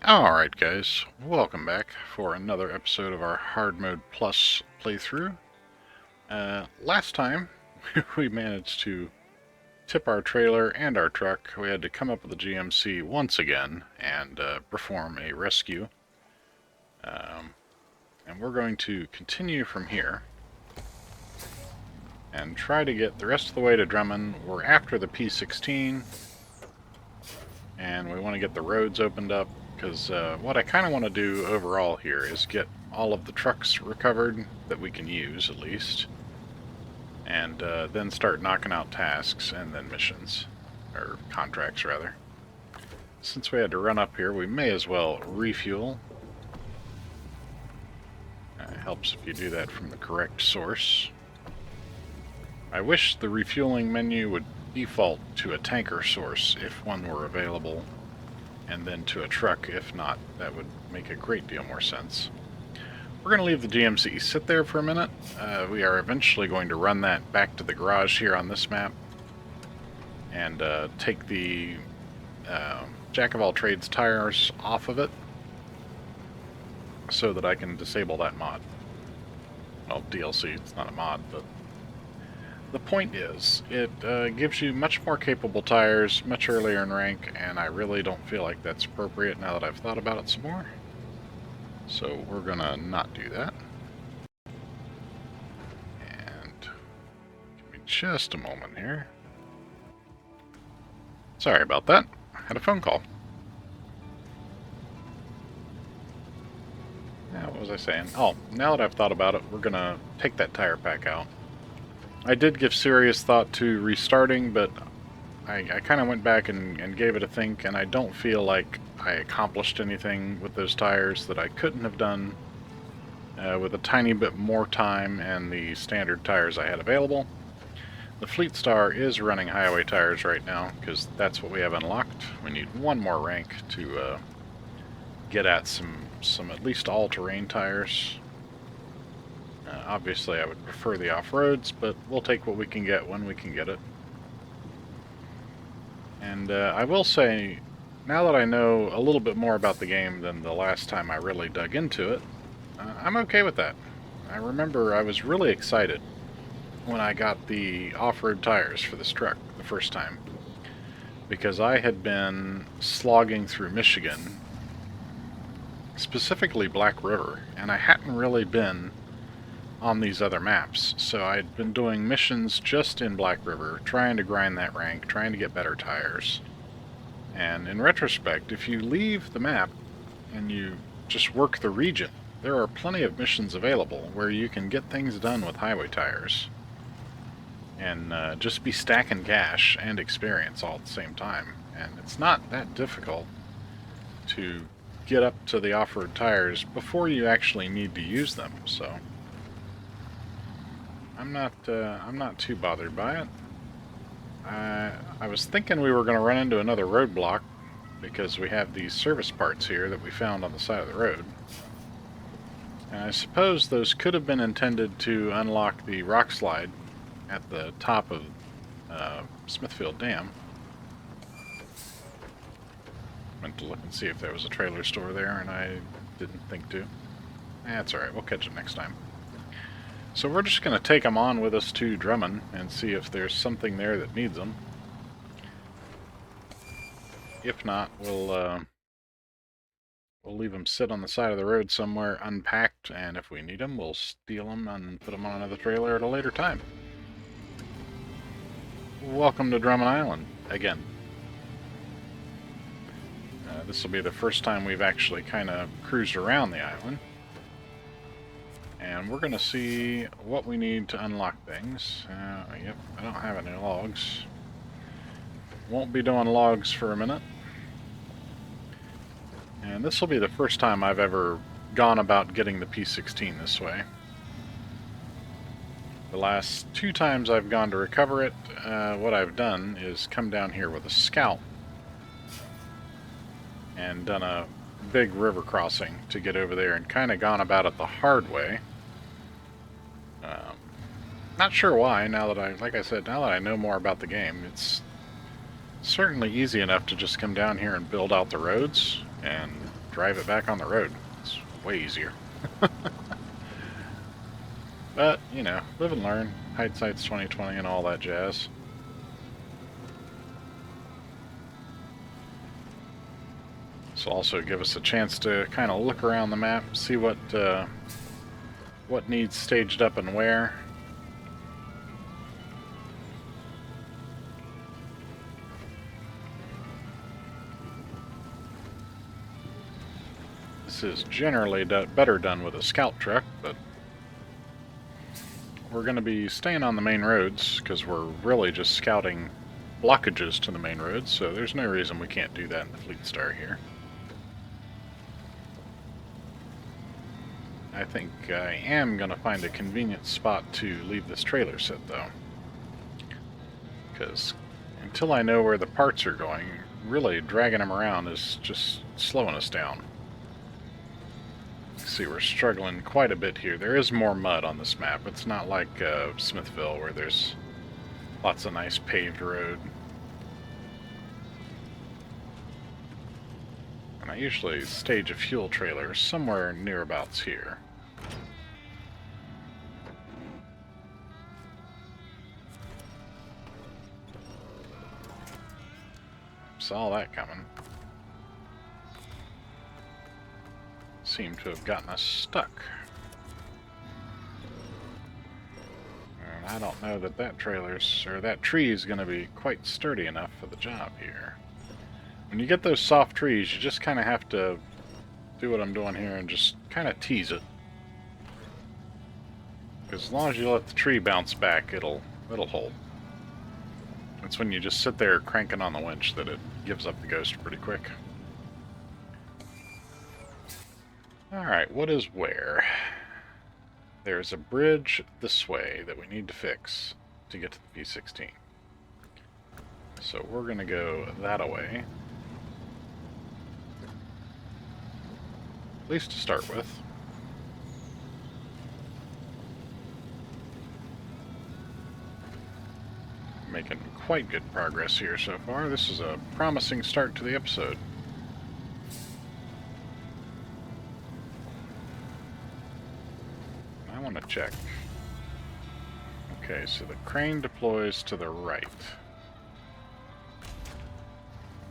Alright guys, welcome back for another episode of our Hardmode Plus playthrough. Last time we managed to tip our trailer and our truck. We had to come up with a GMC once again and perform a rescue. And we're going to continue from here and try to get the rest of the way to Drummond. We're after the P16 and we want to get the roads opened up. Because what I kind of want to do overall here is get all of the trucks recovered that we can use, at least. And then start knocking out tasks and then missions. Or contracts, rather. Since we had to run up here, we may as well refuel. It helps if you do that from the correct source. I wish the refueling menu would default to a tanker source if one were available. And then to a truck, if not. That would make a great deal more sense. We're going to leave the GMC sit there for a minute. We are eventually going to run that back to the garage here on this map. And take the Jack-of-all-trades tires off of it. So that I can disable that mod. Well, DLC, it's not a mod, but... The point is, it gives you much more capable tires much earlier in rank, and I really don't feel like that's appropriate now that I've thought about it some more. So we're gonna not do that. And give me just a moment here. Sorry about that. I had a phone call. Yeah, what was I saying? Oh, now that I've thought about it, we're gonna take that tire pack out. I did give serious thought to restarting, but I kind of went back and gave it a think, and I don't feel like I accomplished anything with those tires that I couldn't have done with a tiny bit more time and the standard tires I had available. The Fleet Star is running highway tires right now, because that's what we have unlocked. We need one more rank to get at some at least all-terrain tires. Obviously, I would prefer the off-roads, but we'll take what we can get when we can get it. And I will say, now that I know a little bit more about the game than the last time I really dug into it, I'm okay with that. I remember I was really excited when I got the off-road tires for this truck the first time, because I had been slogging through Michigan, specifically Black River, and I hadn't really been on these other maps. So I'd been doing missions just in Black River, trying to grind that rank, trying to get better tires. And in retrospect, if you leave the map and you just work the region, there are plenty of missions available where you can get things done with highway tires. And just be stacking cash and experience all at the same time. And it's not that difficult to get up to the off-road tires before you actually need to use them, so... I'm not too bothered by it. I was thinking we were going to run into another roadblock because we have these service parts here that we found on the side of the road. And I suppose those could have been intended to unlock the rock slide at the top of Smithfield Dam. Meant to look and see if there was a trailer store there, and I didn't think to. That's alright, we'll catch it next time. So we're just going to take them on with us to Drummond and see if there's something there that needs them. If not, we'll leave them sit on the side of the road somewhere unpacked, and if we need them, we'll steal them and put them on another trailer at a later time. Welcome to Drummond Island, again. This will be the first time we've actually kind of cruised around the island. And we're going to see what we need to unlock things. Yep, I don't have any logs. Won't be doing logs for a minute. And this will be the first time I've ever gone about getting the P16 this way. The last two times I've gone to recover it, what I've done is come down here with a scout and done a big river crossing to get over there and kind of gone about it the hard way. Not sure why, now that like I said, now that I know more about the game, it's certainly easy enough to just come down here and build out the roads, and drive it back on the road. It's way easier. But, you know, live and learn. Hindsight's 20/20 and all that jazz. This will also give us a chance to kind of look around the map, see what needs staged up and where. This is generally better done with a scout truck, but we're going to be staying on the main roads because we're really just scouting blockages to the main roads, so there's no reason we can't do that in the Fleet Star here. I think I am going to find a convenient spot to leave this trailer set, though. Because until I know where the parts are going, really dragging them around is just slowing us down. See, we're struggling quite a bit here. There is more mud on this map. It's not like Smithville, where there's lots of nice paved road. And I usually stage a fuel trailer somewhere nearabouts here. Saw that coming. Seem to have gotten us stuck. And I don't know that that tree is going to be quite sturdy enough for the job here. When you get those soft trees, you just kind of have to do what I'm doing here and just kind of tease it. Because as long as you let the tree bounce back, it'll hold. It's when you just sit there cranking on the winch that it gives up the ghost pretty quick. Alright, what is where? There's a bridge this way that we need to fix to get to the P-16. So we're going to go that-a-way. At least to start with. Making quite good progress here so far. This is a promising start to the episode. I want to check. Okay, so the crane deploys to the right.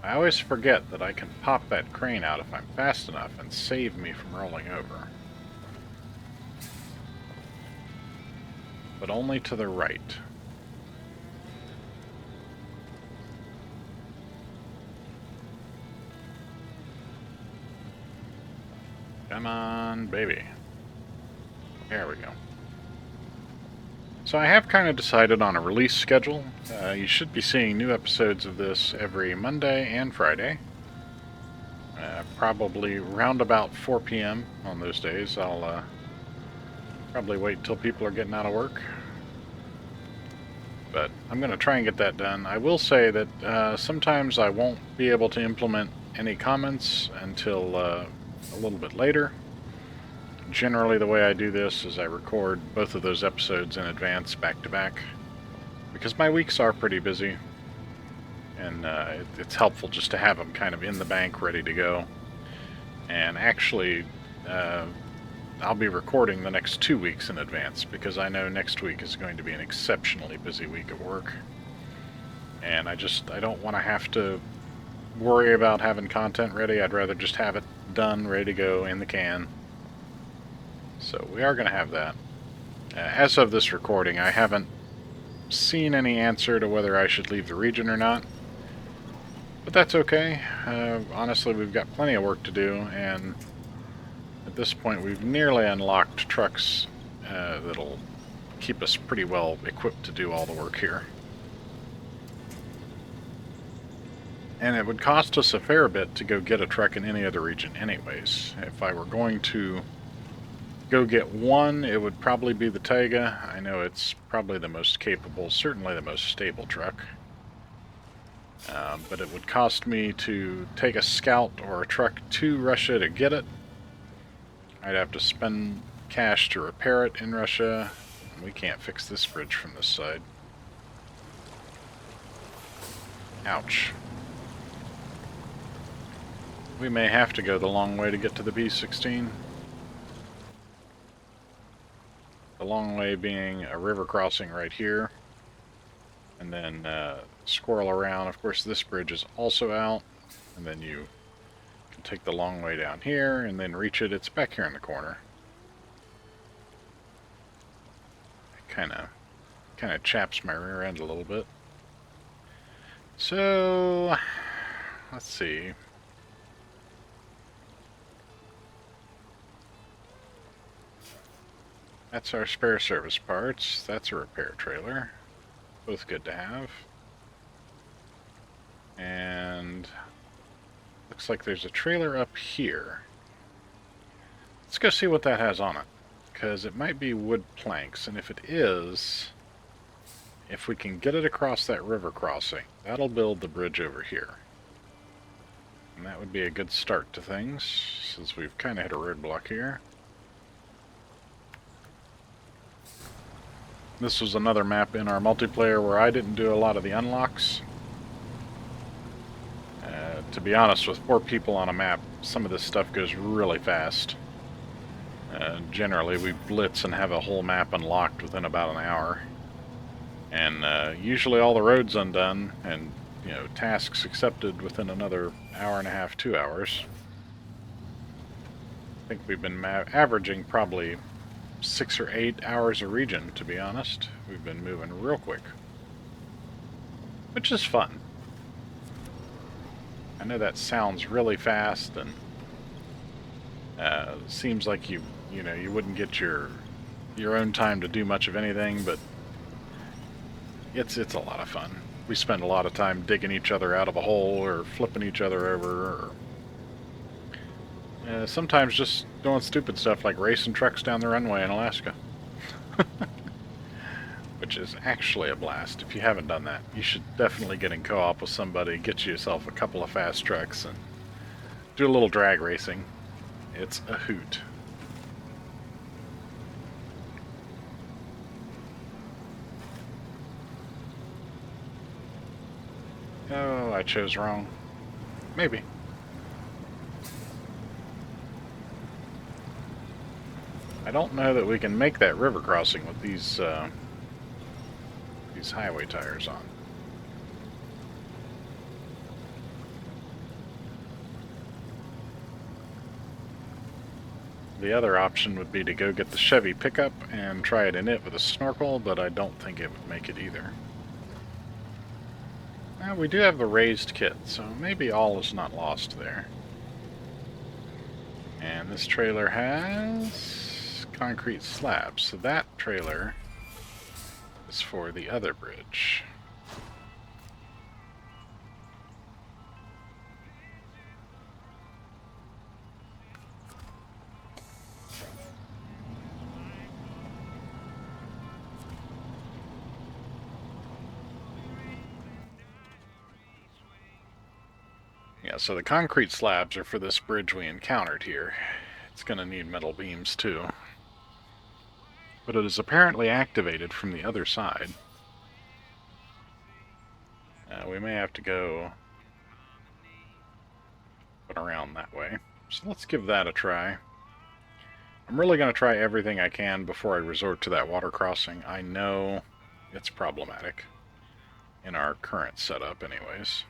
I always forget that I can pop that crane out if I'm fast enough and save me from rolling over. But only to the right. Come on, baby. There we go. So I have kind of decided on a release schedule. You should be seeing new episodes of this every Monday and Friday. Probably round about 4 p.m. on those days. I'll probably wait till people are getting out of work. But I'm going to try and get that done. I will say that sometimes I won't be able to implement any comments until a little bit later. Generally, the way I do this is I record both of those episodes in advance, back to back, because my weeks are pretty busy, and it's helpful just to have them kind of in the bank, ready to go. And actually, I'll be recording the next 2 weeks in advance, because I know next week is going to be an exceptionally busy week at work, and I don't want to have to worry about having content ready. I'd rather just have it done, ready to go, in the can. So we are going to have that. As of this recording, I haven't seen any answer to whether I should leave the region or not. But that's okay. Honestly, we've got plenty of work to do, and at this point we've nearly unlocked trucks that'll keep us pretty well equipped to do all the work here. And it would cost us a fair bit to go get a truck in any other region anyways. If I were going to go get one, it would probably be the Taiga. I know it's probably the most capable, certainly the most stable truck. But it would cost me to take a scout or a truck to Russia to get it. I'd have to spend cash to repair it in Russia. We can't fix this bridge from this side. Ouch. We may have to go the long way to get to the B-16. The long way being a river crossing right here. And then squirrel around. Of course, this bridge is also out. And then you can take the long way down here and then reach it. It's back here in the corner. Kind of chaps my rear end a little bit. So, let's see. That's our spare service parts. That's a repair trailer. Both good to have. And looks like there's a trailer up here. Let's go see what that has on it, because it might be wood planks, and if it is, if we can get it across that river crossing, that'll build the bridge over here. And that would be a good start to things, since we've kind of hit a roadblock here. This was another map in our multiplayer where I didn't do a lot of the unlocks. To be honest, with 4 people on a map, some of this stuff goes really fast. Generally, we blitz and have a whole map unlocked within about an hour. And usually all the roads undone, and tasks accepted within another hour and a half, 2 hours. I think we've been averaging probably 6 or 8 hours a region, to be honest. We've been moving real quick. Which is fun. I know that sounds really fast, and seems like you wouldn't get your own time to do much of anything, but it's a lot of fun. We spend a lot of time digging each other out of a hole, or flipping each other over, or sometimes just doing stupid stuff like racing trucks down the runway in Alaska. Which is actually a blast. If you haven't done that, you should definitely get in co-op with somebody, get yourself a couple of fast trucks, and do a little drag racing. It's a hoot. Oh, I chose wrong. Maybe. I don't know that we can make that river crossing with these highway tires on. The other option would be to go get the Chevy pickup and try it in it with a snorkel, but I don't think it would make it either. Now, we do have the raised kit, so maybe all is not lost there. And this trailer has concrete slabs, so that trailer is for the other bridge. Yeah, so the concrete slabs are for this bridge we encountered here. It's going to need metal beams too. But it is apparently activated from the other side. We may have to go around that way. So let's give that a try. I'm really going to try everything I can before I resort to that water crossing. I know it's problematic in our current setup anyways.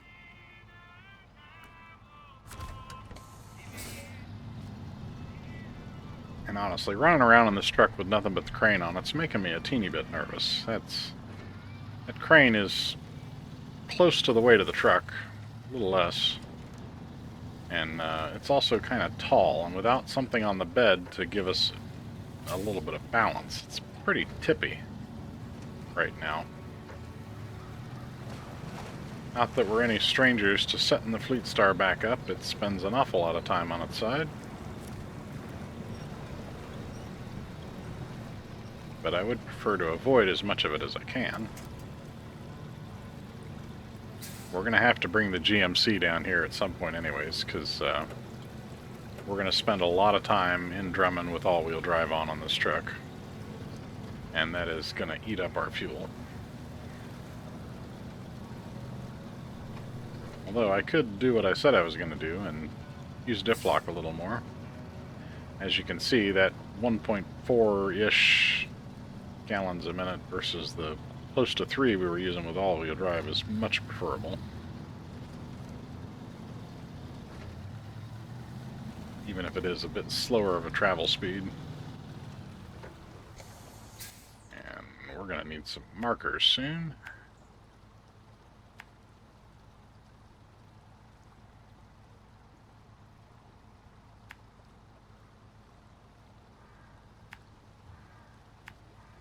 And honestly, running around in this truck with nothing but the crane on it's making me a teeny bit nervous. That crane is close to the weight of the truck, a little less. And it's also kind of tall, and without something on the bed to give us a little bit of balance, it's pretty tippy right now. Not that we're any strangers to setting the Fleet Star back up. It spends an awful lot of time on its side. But I would prefer to avoid as much of it as I can. We're going to have to bring the GMC down here at some point anyways, because we're going to spend a lot of time in Drummond with all-wheel drive on this truck. And that is going to eat up our fuel. Although I could do what I said I was going to do and use diff lock a little more. As you can see, that 1.4-ish gallons a minute versus the close to 3 we were using with all-wheel drive is much preferable. Even if it is a bit slower of a travel speed. And we're going to need some markers soon.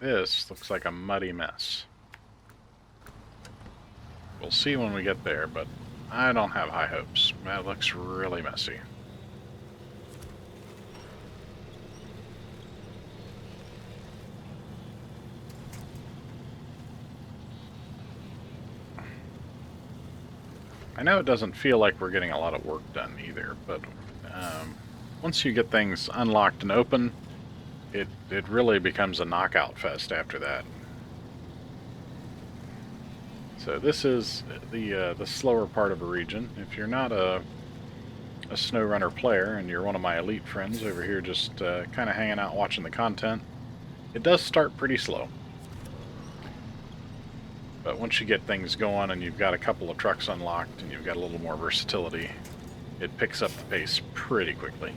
This looks like a muddy mess. We'll see when we get there, but I don't have high hopes. That looks really messy. I know it doesn't feel like we're getting a lot of work done either, but once you get things unlocked and open, it really becomes a knockout fest after that. So this is the slower part of a region. If you're not a Snowrunner player and you're one of my elite friends over here just kind of hanging out watching the content, it does start pretty slow. But once you get things going and you've got a couple of trucks unlocked and you've got a little more versatility, it picks up the pace pretty quickly.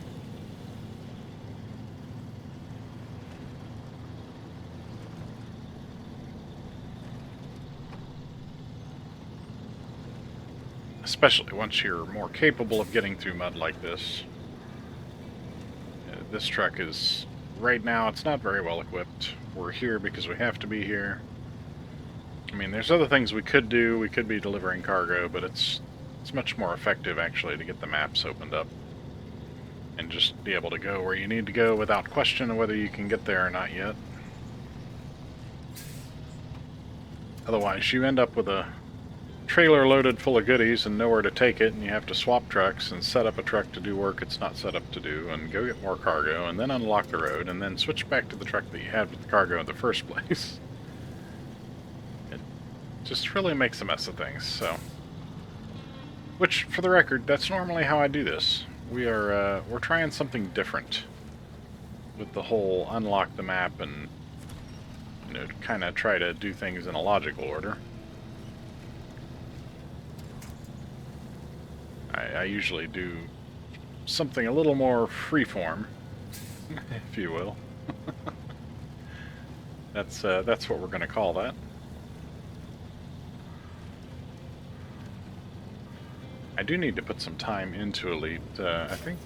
Especially once you're more capable of getting through mud like this. This truck is, right now, it's not very well equipped. We're here because we have to be here. I mean, there's other things we could do. We could be delivering cargo, but it's much more effective, actually, to get the maps opened up. And just be able to go where you need to go without question of whether you can get there or not yet. Otherwise, you end up with a trailer loaded full of goodies and nowhere to take it, and you have to swap trucks and set up a truck to do work it's not set up to do, and go get more cargo, and then unlock the road, and then switch back to the truck that you had with the cargo in the first place. It just really makes a mess of things, so... Which, for the record, that's normally how I do this. We're trying something different with the whole unlock the map and, you know, kind of try to do things in a logical order. I usually do something a little more freeform, if you will. That's what we're going to call that. I do need to put some time into Elite. I think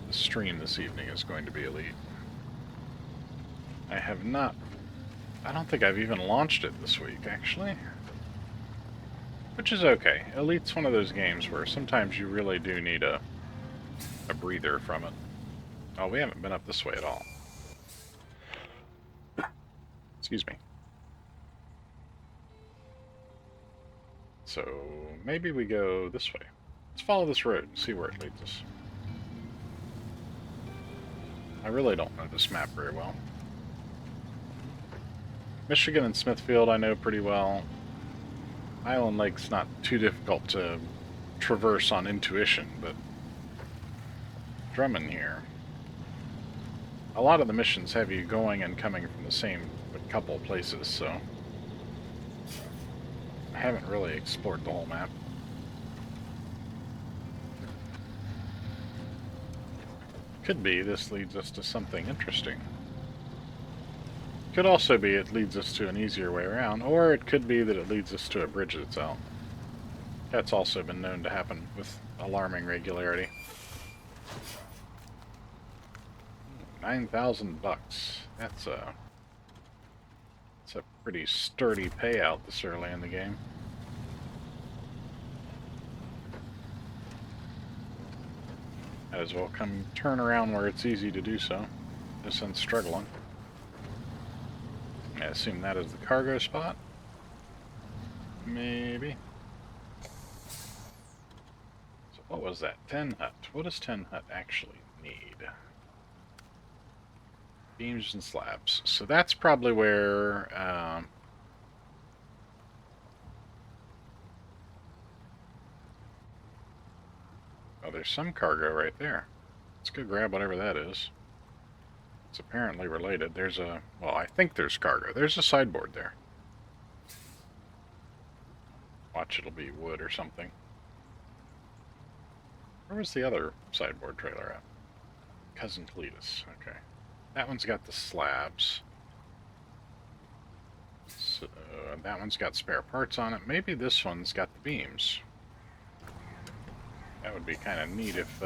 the stream this evening is going to be Elite. I don't think I've even launched it this week, actually. Which is okay. Elite's one of those games where sometimes you really do need a breather from it. Oh, we haven't been up this way at all. Excuse me. So, maybe we go this way. Let's follow this road and see where it leads us. I really don't know this map very well. Michigan and Smithfield I know pretty well. Island Lake's not too difficult to traverse on intuition, but Drummond here. A lot of the missions have you going and coming from the same couple of places, so I haven't really explored the whole map. Could be this leads us to something interesting. Could also be it leads us to an easier way around, or it could be that it leads us to a bridge that's out. That's also been known to happen with alarming regularity. 9,000 bucks. That's a pretty sturdy payout this early in the game. Might as well come turn around where it's easy to do so. This one's struggling. I assume that is the cargo spot. Maybe. So what was that? 10 hut. What does 10 hut actually need? Beams and slabs. So that's probably where... Oh, there's some cargo right there. Let's go grab whatever that is. It's apparently related. There's a... well, I think there's cargo. There's a sideboard there. Watch, it'll be wood or something. Where was the other sideboard trailer at? Cousin Cletus. Okay. That one's got the slabs. So, that one's got spare parts on it. Maybe this one's got the beams. That would be kind of neat if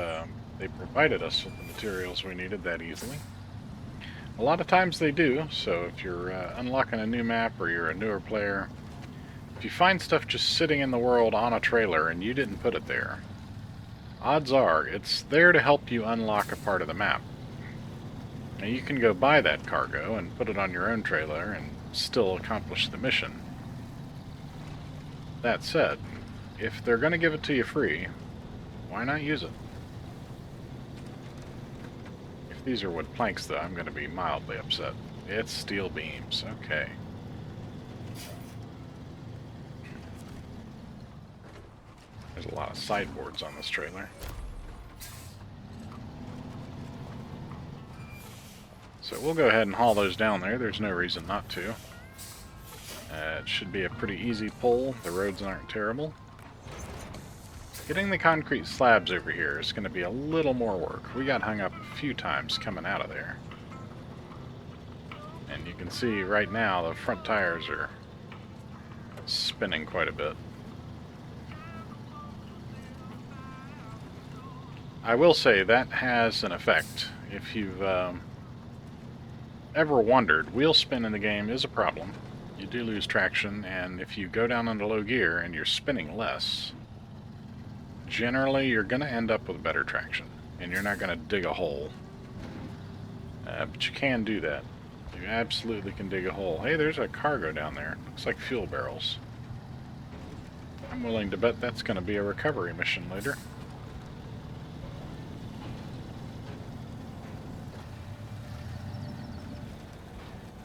they provided us with the materials we needed that easily. A lot of times they do, so if you're unlocking a new map or you're a newer player, if you find stuff just sitting in the world on a trailer and you didn't put it there, odds are it's there to help you unlock a part of the map. Now you can go buy that cargo and put it on your own trailer and still accomplish the mission. That said, if they're going to give it to you free, why not use it? If these are wood planks, though, I'm going to be mildly upset. It's steel beams. Okay. There's a lot of sideboards on this trailer. So we'll go ahead and haul those down there. There's no reason not to. It should be a pretty easy pull. The roads aren't terrible. Getting the concrete slabs over here is going to be a little more work. We got hung up a few times coming out of there. And you can see right now the front tires are spinning quite a bit. I will say that has an effect. If you've ever wondered, wheel spin in the game is a problem. You do lose traction, and if you go down into low gear and you're spinning less, generally you're going to end up with better traction, and you're not going to dig a hole. But you can do that. You absolutely can dig a hole. Hey, there's a cargo down there. Looks like fuel barrels. I'm willing to bet that's going to be a recovery mission later.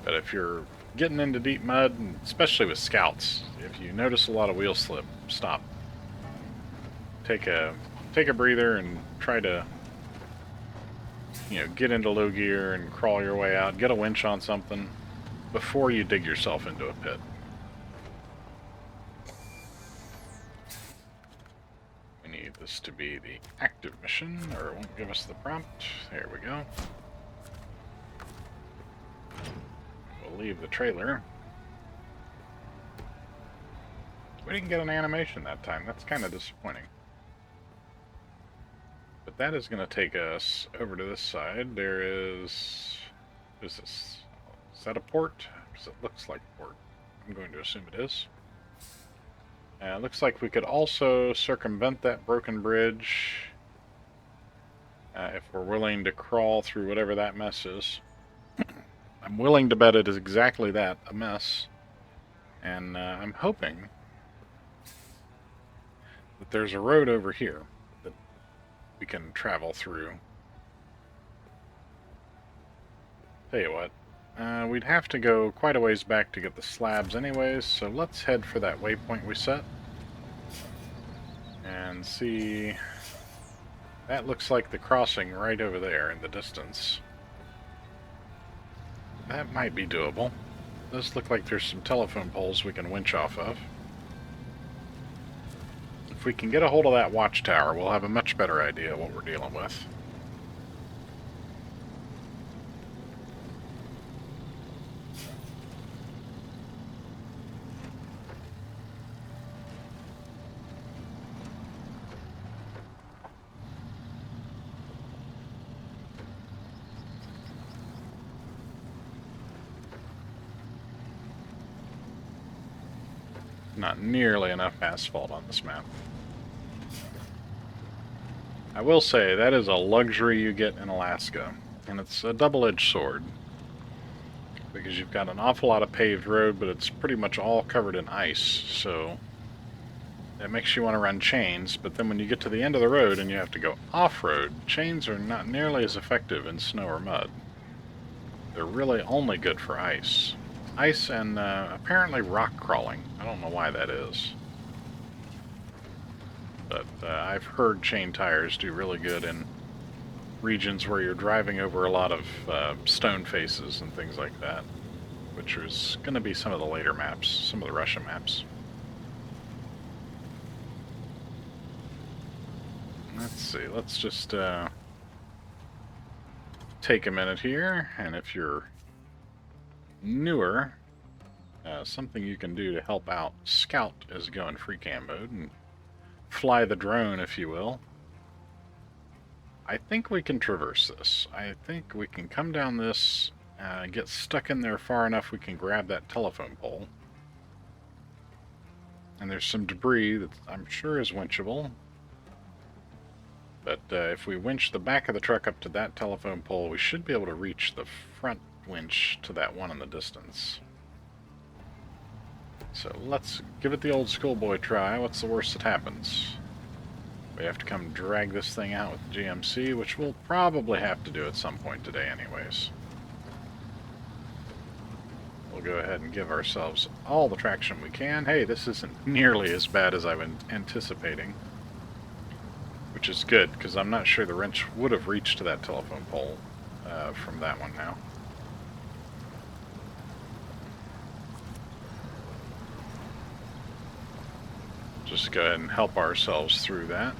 But if you're getting into deep mud, and especially with scouts, if you notice a lot of wheel slip, stop. Take a breather and try to, get into low gear and crawl your way out. Get a winch on something before you dig yourself into a pit. We need this to be the active mission, or it won't give us the prompt. There we go. We'll leave the trailer. We didn't get an animation that time. That's kind of disappointing. But that is going to take us over to this side. There is... what is this? Is that a port? Because it looks like a port. I'm going to assume it is. It looks like we could also circumvent that broken bridge if we're willing to crawl through whatever that mess is. I'm willing to bet it is exactly that, a mess. And I'm hoping that there's a road over here that we can travel through. Tell you what, we'd have to go quite a ways back to get the slabs anyways, so let's head for that waypoint we set. And see... that looks like the crossing right over there in the distance. That might be doable. Does look like there's some telephone poles we can winch off of. If we can get a hold of that watchtower, we'll have a much better idea of what we're dealing with. Not nearly enough asphalt on this map. I will say, that is a luxury you get in Alaska, and it's a double-edged sword. Because you've got an awful lot of paved road, but it's pretty much all covered in ice, so that makes you want to run chains, but then when you get to the end of the road and you have to go off-road, chains are not nearly as effective in snow or mud. They're really only good for ice. Ice and apparently rock crawling. I don't know why that is. But I've heard chain tires do really good in regions where you're driving over a lot of stone faces and things like that, which is going to be some of the later maps, some of the Russia maps. Let's see, let's just take a minute here, and if you're newer, something you can do to help out Scout is go in free cam mode and fly the drone, if you will. I think we can traverse this. I think we can come down this, get stuck in there far enough we can grab that telephone pole. And there's some debris that I'm sure is winchable. But if we winch the back of the truck up to that telephone pole, we should be able to reach the front winch to that one in the distance. So let's give it the old schoolboy try. What's the worst that happens? We have to come drag this thing out with the GMC, which we'll probably have to do at some point today anyways. We'll go ahead and give ourselves all the traction we can. Hey, this isn't nearly as bad as I was anticipating. Which is good, because I'm not sure the wrench would have reached to that telephone pole from that one now. Just go ahead and help ourselves through that.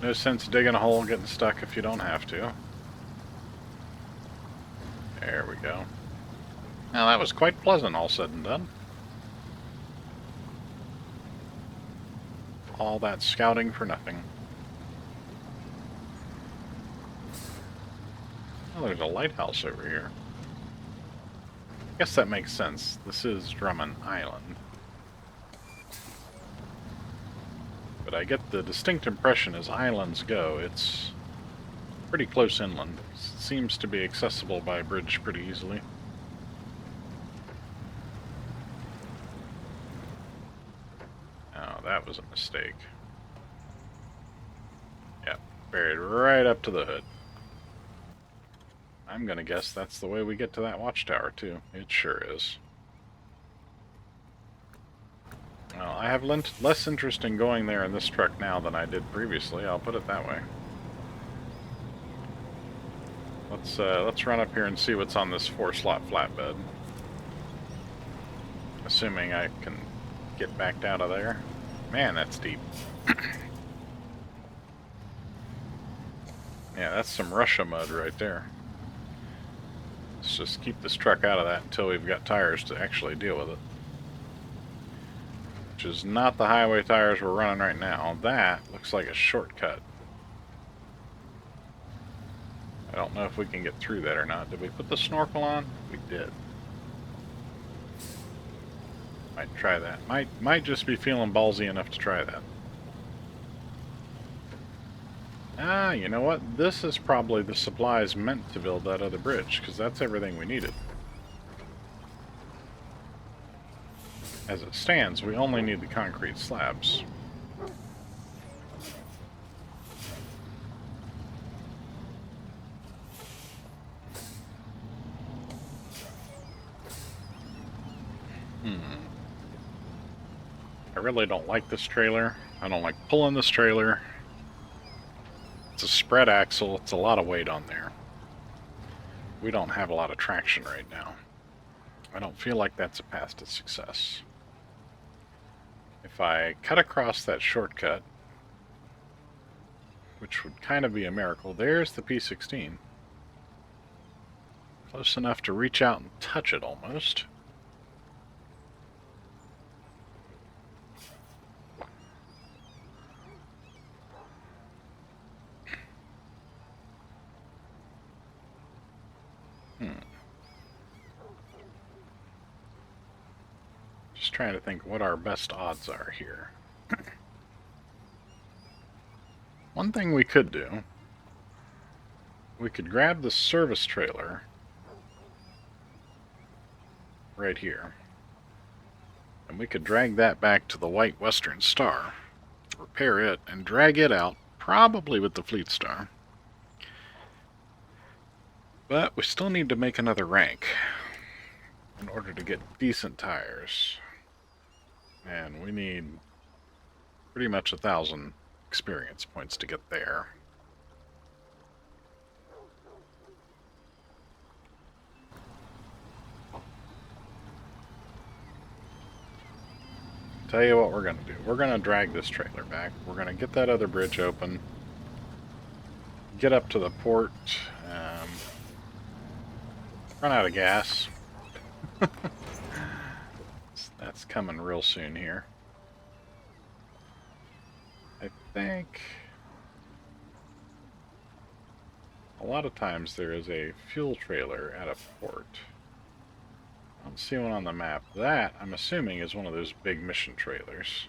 No sense digging a hole and getting stuck if you don't have to. There we go. Now that was quite pleasant, all said and done. All that scouting for nothing. Oh, there's a lighthouse over here. I guess that makes sense. This is Drummond Island. But I get the distinct impression as islands go, it's pretty close inland. It seems to be accessible by bridge pretty easily. Oh, that was a mistake. Yeah, buried right up to the hood. I'm gonna guess that's the way we get to that watchtower, too. It sure is. Well, I have less interest in going there in this truck now than I did previously, I'll put it that way. Let's run up here and see what's on this 4-slot flatbed. Assuming I can get backed out of there. Man, that's deep. Yeah, that's some Russia mud right there. Let's just keep this truck out of that until we've got tires to actually deal with it. Which is not the highway tires we're running right now. That looks like a shortcut. I don't know if we can get through that or not. Did we put the snorkel on? We did. Might try that. Might just be feeling ballsy enough to try that. Ah, you know what? This is probably the supplies meant to build that other bridge, because that's everything we needed. As it stands, we only need the concrete slabs. I really don't like this trailer. I don't like pulling this trailer. It's a spread axle. It's a lot of weight on there. We don't have a lot of traction right now. I don't feel like that's a path to success. If I cut across that shortcut, which would kind of be a miracle, there's the P16. Close enough to reach out and touch it almost. Just trying to think what our best odds are here. One thing we could do, we could grab the service trailer right here, and we could drag that back to the White Western Star, repair it, and drag it out, probably with the Fleet Star. But we still need to make another rank in order to get decent tires. And we need Pretty much 1,000 experience points to get there. Tell you what we're going to do. We're going to drag this trailer back. We're going to get that other bridge open. Get up to the port. Run out of gas. That's coming real soon here. I think a lot of times there is a fuel trailer at a port. I don't see one on the map. That, I'm assuming, is one of those big mission trailers.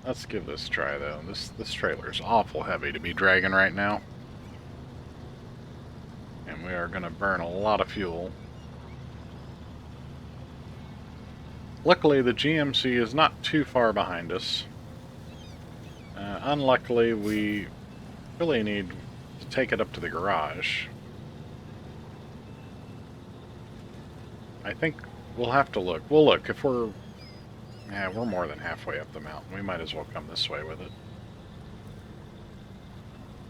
Let's give this a try, though. This trailer is awful heavy to be dragging right now. And we are going to burn a lot of fuel. Luckily, the GMC is not too far behind us. Unluckily, we really need to take it up to the garage. I think we'll have to look. We'll look. If we're more than halfway up the mountain. We might as well come this way with it.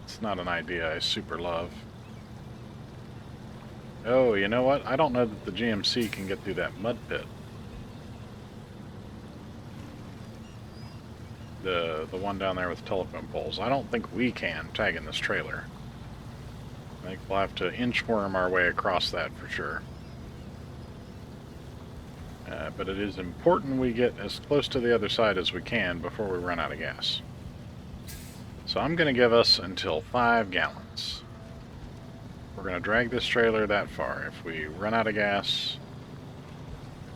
It's not an idea I super love. Oh, you know what? I don't know that the GMC can get through that mud pit. The one down there with telephone poles. I don't think we can, tagging this trailer. I think we'll have to inchworm our way across that for sure. But it is important we get as close to the other side as we can before we run out of gas. So I'm going to give us until 5 gallons. We're going to drag this trailer that far. If we run out of gas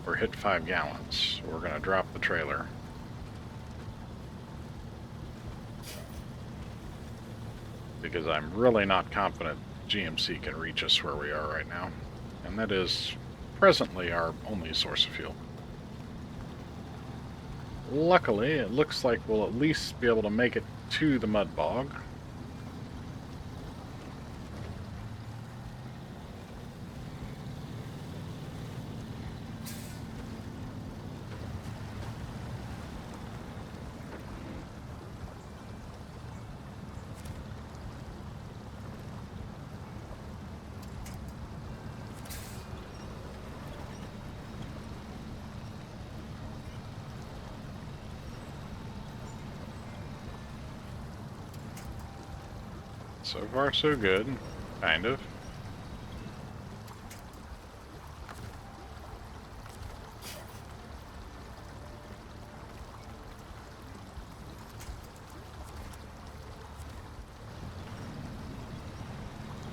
or hit 5 gallons, we're going to drop the trailer. Because I'm really not confident GMC can reach us where we are right now. And that is presently our only source of fuel. Luckily, it looks like we'll at least be able to make it to the mud bog. So far, so good. Kind of.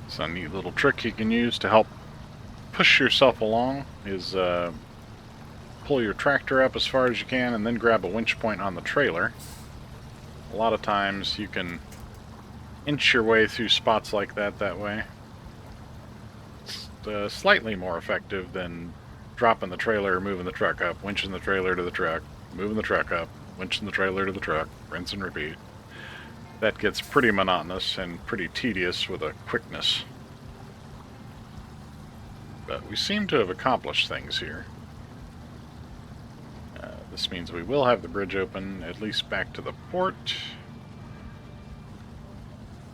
It's a neat little trick you can use to help push yourself along is pull your tractor up as far as you can and then grab a winch point on the trailer. A lot of times you can inch your way through spots like that way. It's slightly more effective than dropping the trailer, moving the truck up, winching the trailer to the truck, moving the truck up, winching the trailer to the truck, rinse and repeat. That gets pretty monotonous and pretty tedious with a quickness. But we seem to have accomplished things here. This means we will have the bridge open, at least back to the port.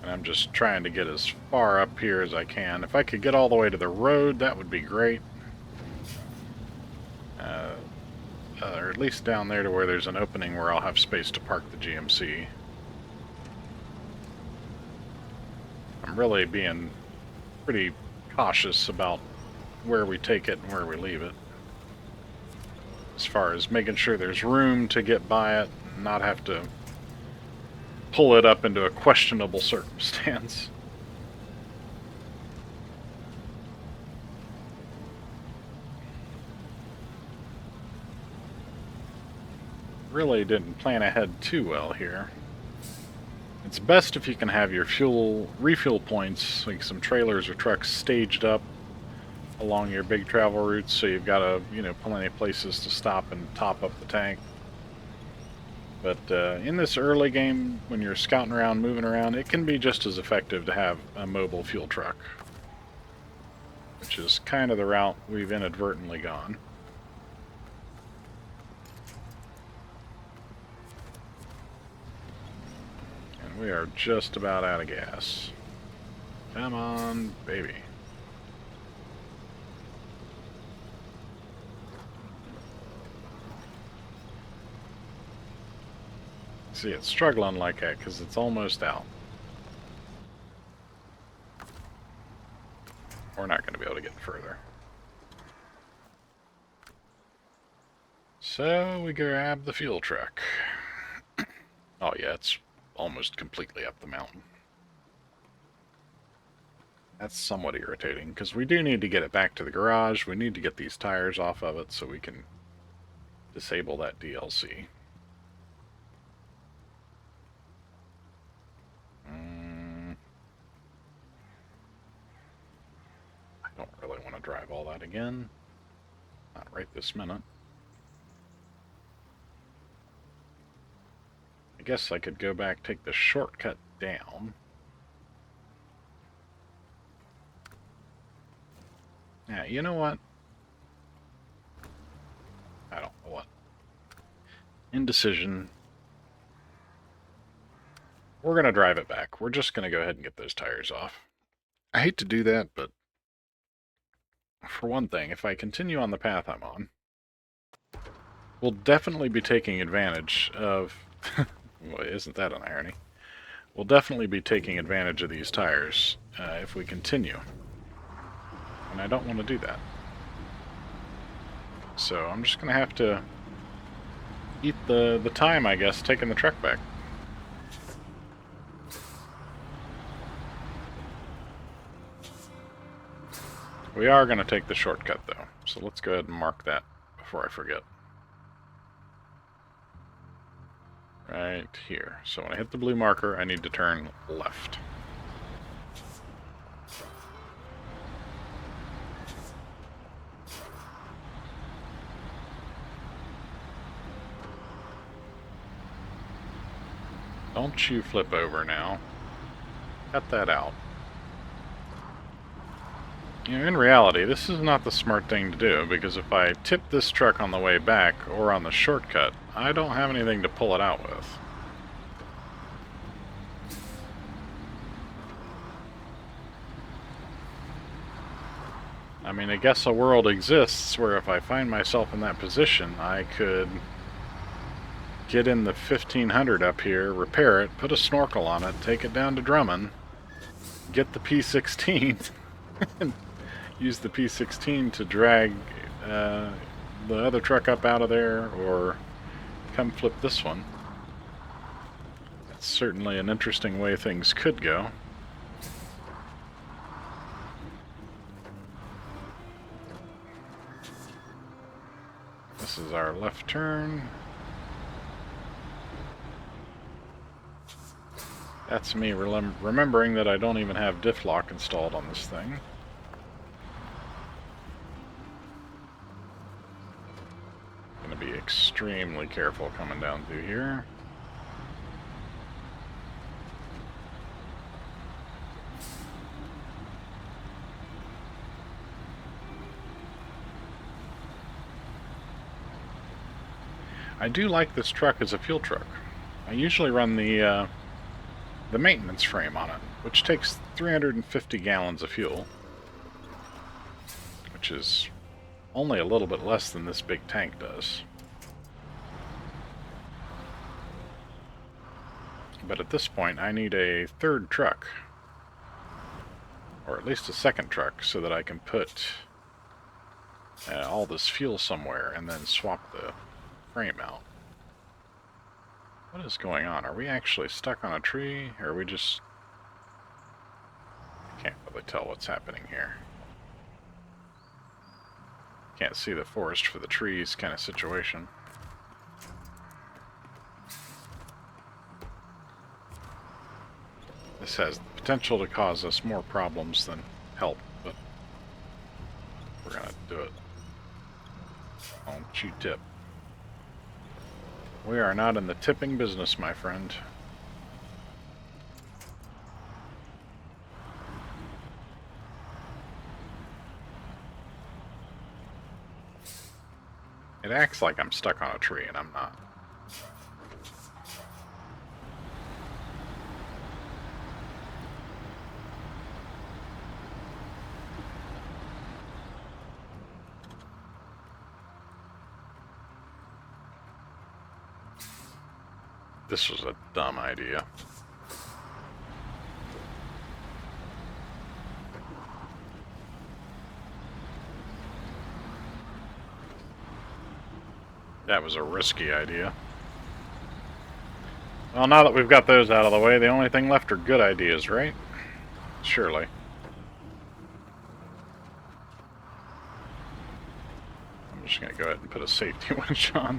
And I'm just trying to get as far up here as I can. If I could get all the way to the road, that would be great. Or at least down there to where there's an opening where I'll have space to park the GMC. I'm really being pretty cautious about where we take it and where we leave it. As far as making sure there's room to get by it and not have to pull it up into a questionable circumstance. Really didn't plan ahead too well here. It's best if you can have your refuel points, like some trailers or trucks, staged up along your big travel routes, so you've got plenty of places to stop and top up the tank. But in this early game, when you're scouting around, moving around, it can be just as effective to have a mobile fuel truck, which is kind of the route we've inadvertently gone. we are just about out of gas. Come on, baby. See, it's struggling like that because it's almost out. We're not going to be able to get further. So we grab the fuel truck. Oh yeah, it's almost completely up the mountain. That's somewhat irritating, because we do need to get it back to the garage. We need to get these tires off of it so we can disable that DLC. I don't really want to drive all that again. Not right this minute. I guess I could go back, take the shortcut down. Yeah, you know what? I don't know what. Indecision. We're going to drive it back. We're just going to go ahead and get those tires off. I hate to do that, but for one thing, if I continue on the path I'm on, we'll definitely be taking advantage of... Well, isn't that an irony? We'll definitely be taking advantage of these tires if we continue. And I don't want to do that. So I'm just going to have to eat the time, I guess, taking the truck back. We are going to take the shortcut, though. So let's go ahead and mark that before I forget. Right here. So when I hit the blue marker, I need to turn left. Don't you flip over now. Cut that out. You know, in reality, this is not the smart thing to do, because if I tip this truck on the way back, or on the shortcut, I don't have anything to pull it out with. I mean, I guess a world exists where if I find myself in that position, I could get in the 1500 up here, repair it, put a snorkel on it, take it down to Drummond, get the P16, and use the P16 to drag the other truck up out of there, or come flip this one. That's certainly an interesting way things could go. This is our left turn. That's me remembering that I don't even have diff lock installed on this thing. Gonna be extremely careful coming down through here. I do like this truck as a fuel truck. I usually run the maintenance frame on it, which takes 350 gallons of fuel, which is only a little bit less than this big tank does. But at this point, I need a third truck, or at least a second truck, so that I can put all this fuel somewhere and then swap the frame out. What is going on? Are we actually stuck on a tree, or are we just... I can't really tell what's happening here. Can't see the forest for the trees kind of situation. This has the potential to cause us more problems than help, but we're gonna do it. Don't you tip. We are not in the tipping business, my friend. It acts like I'm stuck on a tree, and I'm not. This was a dumb idea. That was a risky idea. Well, now that we've got those out of the way, the only thing left are good ideas, right? Surely. I'm just going to go ahead and put a safety winch on.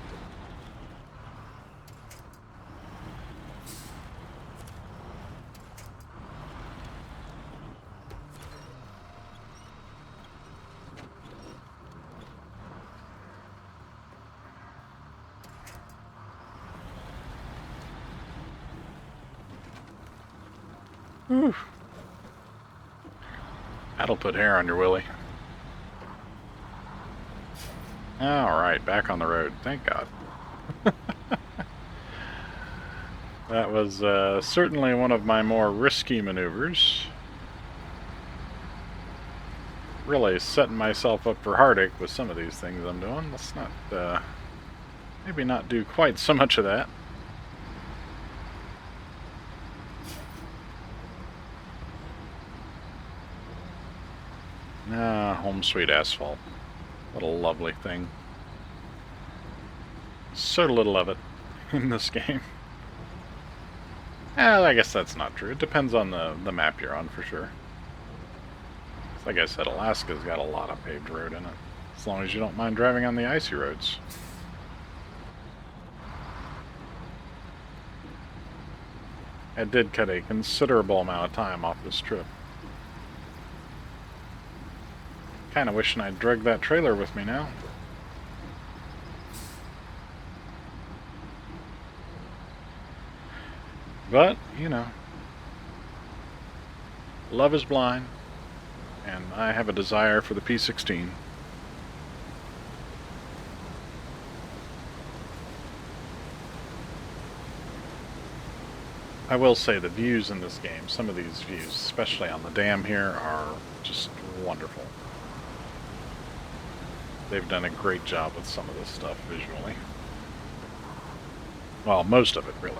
Whew. That'll put hair on your willy. Alright, back on the road. Thank God. That was certainly one of my more risky maneuvers. Really setting myself up for heartache with some of these things I'm doing. Let's not, maybe not do quite so much of that. Home sweet asphalt. What a lovely thing. So little of it in this game. I guess that's not true. It depends on the map you're on, for sure. Like I said, Alaska's got a lot of paved road in it. As long as you don't mind driving on the icy roads. I did cut a considerable amount of time off this trip. Kinda wishing I'd dragged that trailer with me now. But, you know, love is blind, and I have a desire for the P16. I will say the views in this game, some of these views, especially on the dam here, are just wonderful. They've done a great job with some of this stuff visually. Well, most of it, really.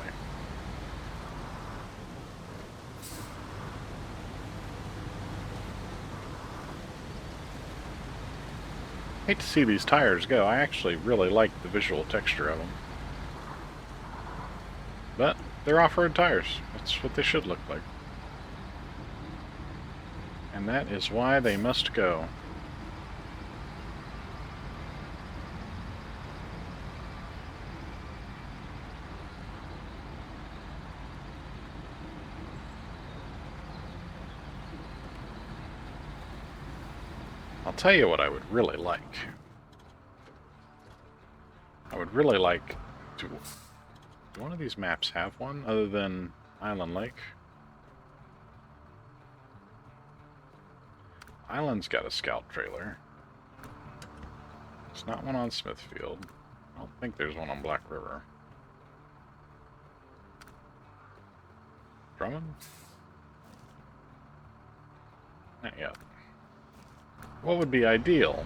Hate to see these tires go. I actually really like the visual texture of them. But they're off-road tires. That's what they should look like. And that is why they must go. I'll tell you what I would really like. I would really like to... Do one of these maps have one other than Island Lake? Island's got a scout trailer. There's not one on Smithfield. I don't think there's one on Black River. Drummond? Not yet. What would be ideal,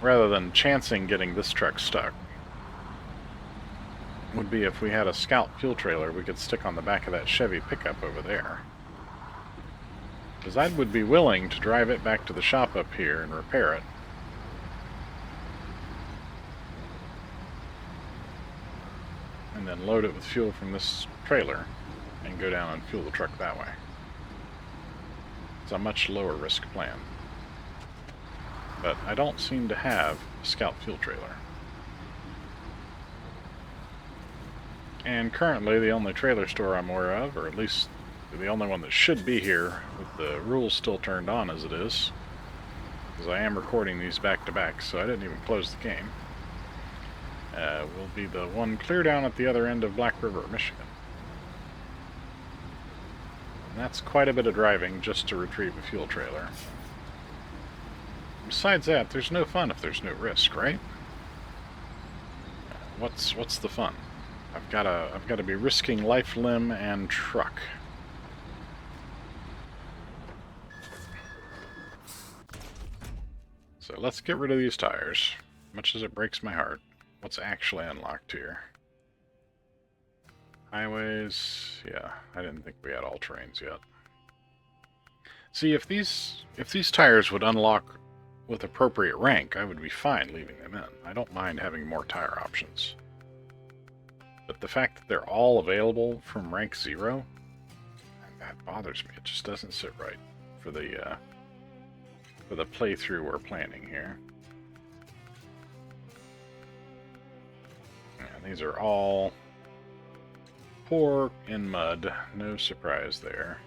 rather than chancing getting this truck stuck, would be if we had a scout fuel trailer we could stick on the back of that Chevy pickup over there. Because I would be willing to drive it back to the shop up here and repair it. And then load it with fuel from this trailer and go down and fuel the truck that way. It's a much lower risk plan. But I don't seem to have a scout fuel trailer. And currently the only trailer store I'm aware of, or at least the only one that should be here, with the rules still turned on as it is, because I am recording these back to back, so I didn't even close the game, will be the one clear down at the other end of Black River, Michigan. And that's quite a bit of driving just to retrieve a fuel trailer. Besides that, there's no fun if there's no risk, right? What's the fun? I've got to be risking life, limb, and truck. So let's get rid of these tires, much as it breaks my heart. What's actually unlocked here? Highways, yeah, I didn't think we had all terrains yet. See, if these tires would unlock with appropriate rank, I would be fine leaving them in. I don't mind having more tire options. But the fact that they're all available from rank 0, that bothers me. It just doesn't sit right for the playthrough we're planning here. And these are all poor in mud. No surprise there.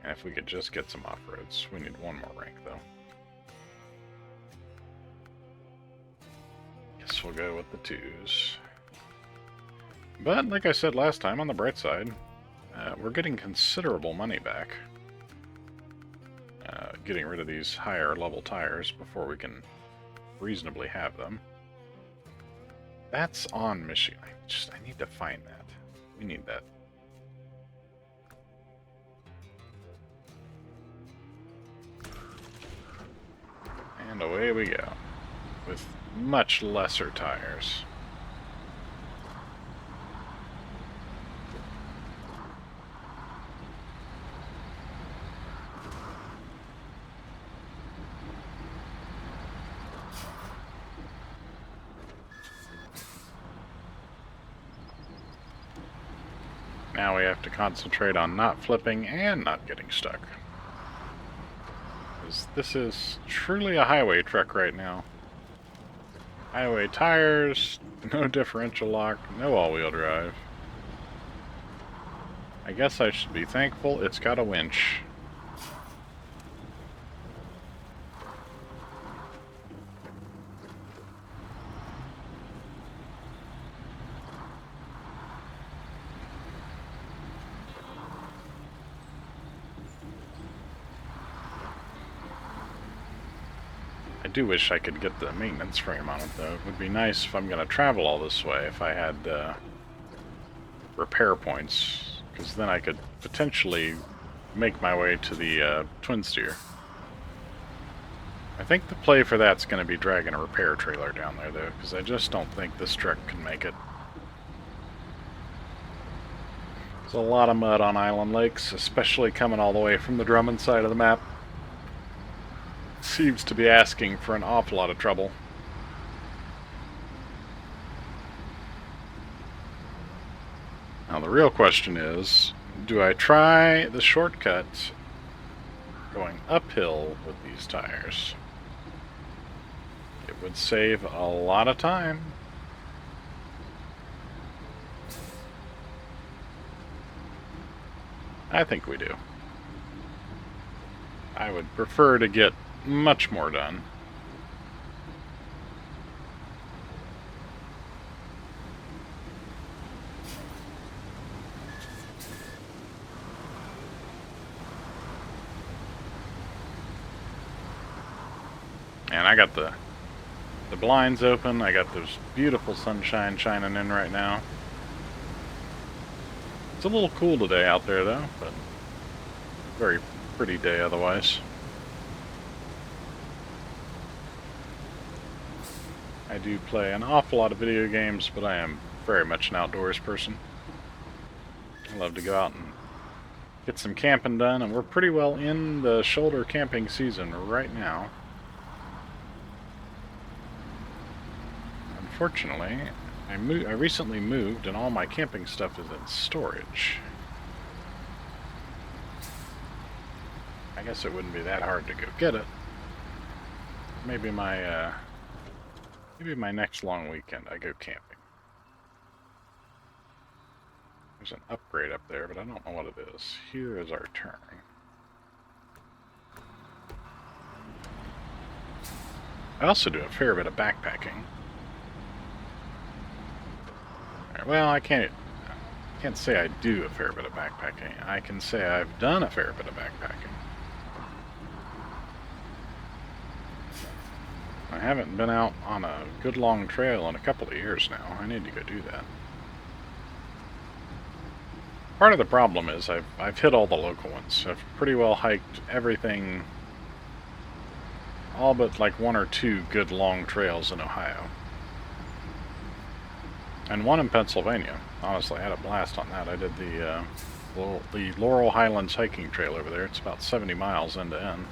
And if we could just get some off-roads. We need one more rank, though. Guess we'll go with the 2s. But, like I said last time, on the bright side, we're getting considerable money back. Getting rid of these higher level tires before we can reasonably have them. That's on Michigan. I need to find that. We need that. And away we go. With much lesser tires. Now we have to concentrate on not flipping and not getting stuck. Because this is truly a highway truck right now. Highway tires, no differential lock, no all-wheel drive. I guess I should be thankful it's got a winch. I do wish I could get the maintenance frame on it, though. It would be nice if I'm going to travel all this way if I had repair points, because then I could potentially make my way to the twin steer. I think the play for that's going to be dragging a repair trailer down there, though, because I just don't think this truck can make it. There's a lot of mud on Island Lakes, especially coming all the way from the Drummond side of the map. Seems to be asking for an awful lot of trouble. Now the real question is, do I try the shortcut going uphill with these tires? It would save a lot of time. I think we do. I would prefer to get much more done. And I got the blinds open. I got this beautiful sunshine shining in right now. It's a little cool today out there, though, but very pretty day otherwise. I do play an awful lot of video games, but I am very much an outdoors person. I love to go out and get some camping done, and we're pretty well in the shoulder camping season right now. Unfortunately, I recently moved, and all my camping stuff is in storage. I guess it wouldn't be that hard to go get it. Maybe my next long weekend I go camping. There's an upgrade up there, but I don't know what it is. Here is our turn. I also do a fair bit of backpacking. Well, I can't say I do a fair bit of backpacking. I can say I've done a fair bit of backpacking. I haven't been out on a good long trail in a couple of years now. I need to go do that. Part of the problem is I've hit all the local ones. I've pretty well hiked everything, all but like one or two good long trails in Ohio. And one in Pennsylvania. Honestly, I had a blast on that. I did the Laurel Highlands hiking trail over there. It's about 70 miles end to end.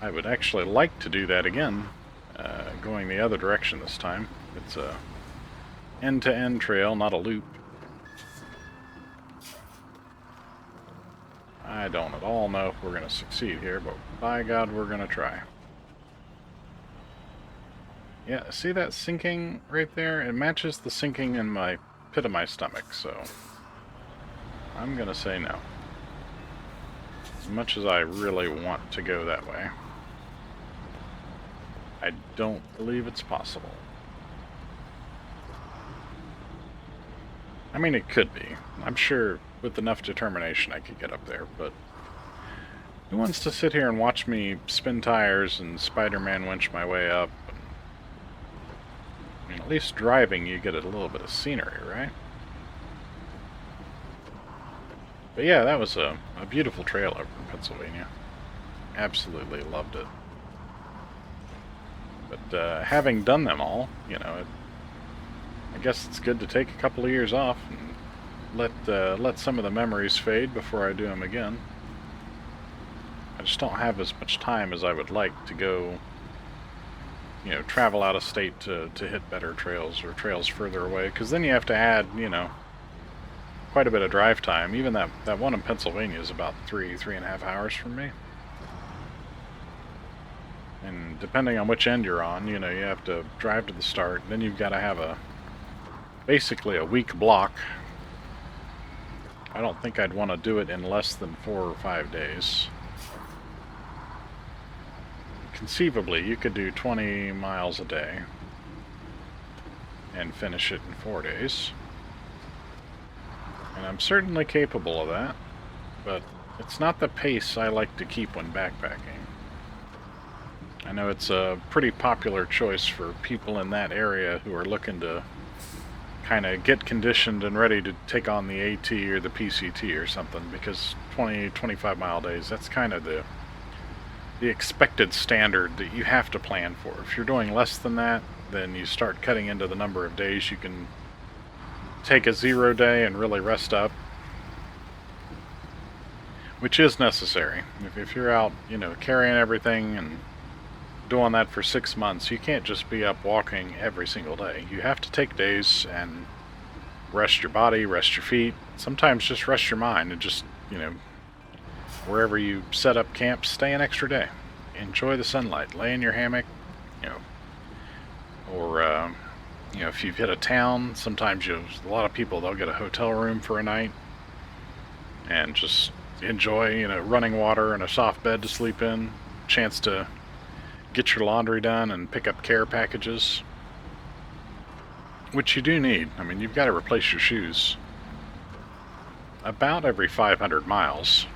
I would actually like to do that again, going the other direction this time. It's a end-to-end trail, not a loop. I don't at all know if we're going to succeed here, but by God, we're going to try. Yeah, see that sinking right there? It matches the sinking in my pit of my stomach, so I'm going to say no. As much as I really want to go that way, I don't believe it's possible. I mean, it could be. I'm sure with enough determination I could get up there, but who wants to sit here and watch me spin tires and Spider-Man winch my way up? I mean, at least driving you get a little bit of scenery, right? But yeah, that was a beautiful trail over in Pennsylvania. Absolutely loved it. But having done them all, you know, I guess it's good to take a couple of years off and let some of the memories fade before I do them again. I just don't have as much time as I would like to go, you know, travel out of state to hit better trails or trails further away, because then you have to add, you know, quite a bit of drive time. Even that one in Pennsylvania is about 3.5 hours from me. And depending on which end you're on, you know, you have to drive to the start, and then you've got to have basically a week block. I don't think I'd want to do it in less than 4 or 5 days. Conceivably, you could do 20 miles a day and finish it in 4 days. And I'm certainly capable of that, but it's not the pace I like to keep when backpacking. I know it's a pretty popular choice for people in that area who are looking to kind of get conditioned and ready to take on the AT or the PCT or something, because 20-25 mile days, that's kind of the expected standard that you have to plan for. If you're doing less than that, then you start cutting into the number of days you can take a 0 day and really rest up, which is necessary. If you're out, you know, carrying everything and doing that for 6 months, you can't just be up walking every single day. You have to take days and rest your body, rest your feet, sometimes just rest your mind, and just, you know, wherever you set up camp, stay an extra day. Enjoy the sunlight, lay in your hammock, you know, or you know, if you've hit a town, sometimes a lot of people, they'll get a hotel room for a night and just enjoy, you know, running water and a soft bed to sleep in, chance to get your laundry done and pick up care packages, which you do need. I mean, you've got to replace your shoes about every 500 miles.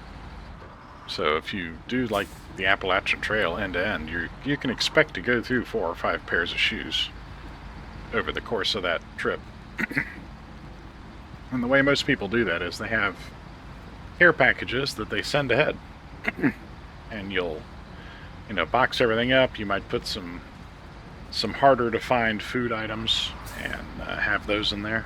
So if you do like the Appalachian Trail end to end, you can expect to go through 4 or 5 pairs of shoes over the course of that trip. And the way most people do that is they have care packages that they send ahead. And you'll, you know, box everything up. You might put some harder to find food items and have those in there.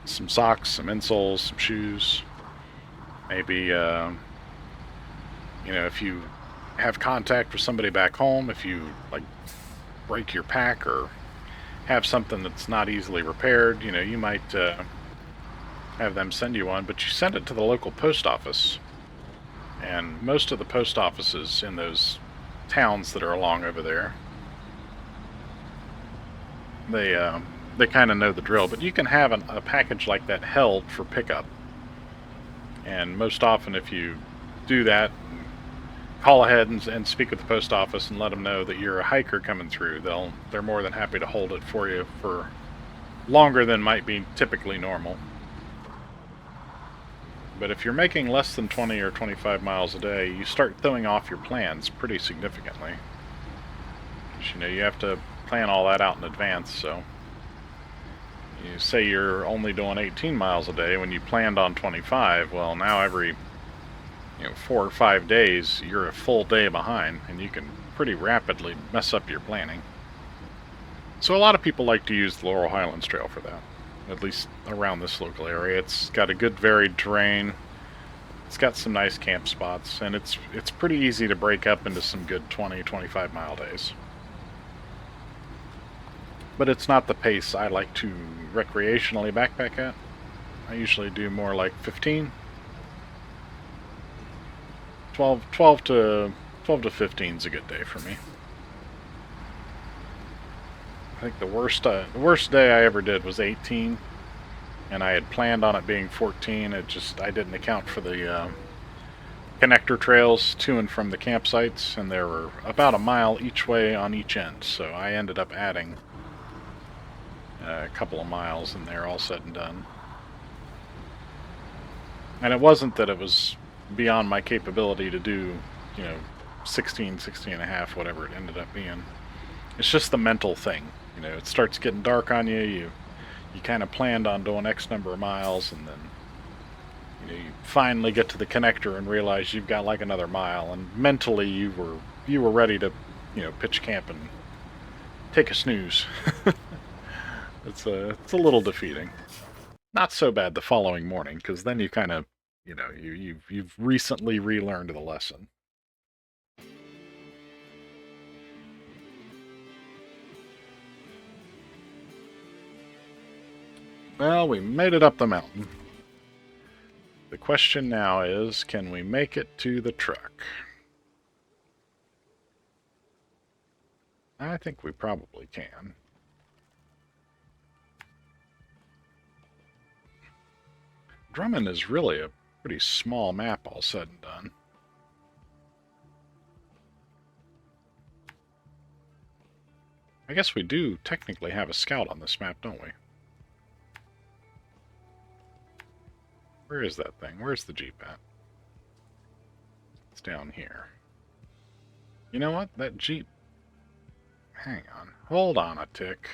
Some socks, some insoles, some shoes. Maybe, you know, if you have contact with somebody back home, if you, like, break your pack or have something that's not easily repaired, you know, you might have them send you one, but you send it to the local post office. And most of the post offices in those towns that are along over there, they kind of know the drill. But you can have a package like that held for pickup. And most often, if you do that, call ahead and speak with the post office and let them know that you're a hiker coming through, they're more than happy to hold it for you for longer than might be typically normal. But if you're making less than 20 or 25 miles a day, you start throwing off your plans pretty significantly. Because, you know, you have to plan all that out in advance. So you say you're only doing 18 miles a day when you planned on 25. Well, now every 4 or 5 days, you're a full day behind, and you can pretty rapidly mess up your planning. So a lot of people like to use the Laurel Highlands Trail for that, at least around this local area. It's got a good varied terrain. It's got some nice camp spots, and it's pretty easy to break up into some good 20-25 mile days. But it's not the pace I like to recreationally backpack at. I usually do more like 15. 12 to 15 is a good day for me. I think the worst day I ever did was 18, and I had planned on it being 14. I didn't account for the connector trails to and from the campsites, and there were about a mile each way on each end, so I ended up adding a couple of miles in there all said and done. And it wasn't that it was beyond my capability to do, 16 and a half, whatever it ended up being. It's just the mental thing. It starts getting dark on you. You kind of planned on doing X number of miles, and then you finally get to the connector and realize you've got like another mile, and mentally you were ready to pitch camp and take a snooze. It's a little defeating. Not so bad the following morning, because then you kind of you've recently relearned the lesson. Well, we made it up the mountain. The question now is, can we make it to the truck? I think we probably can. Drummond is really a pretty small map all said and done. I guess we do technically have a scout on this map, don't we? Where is that thing? Where's the Jeep at? It's down here. You know what? That Jeep... Hang on. Hold on a tick.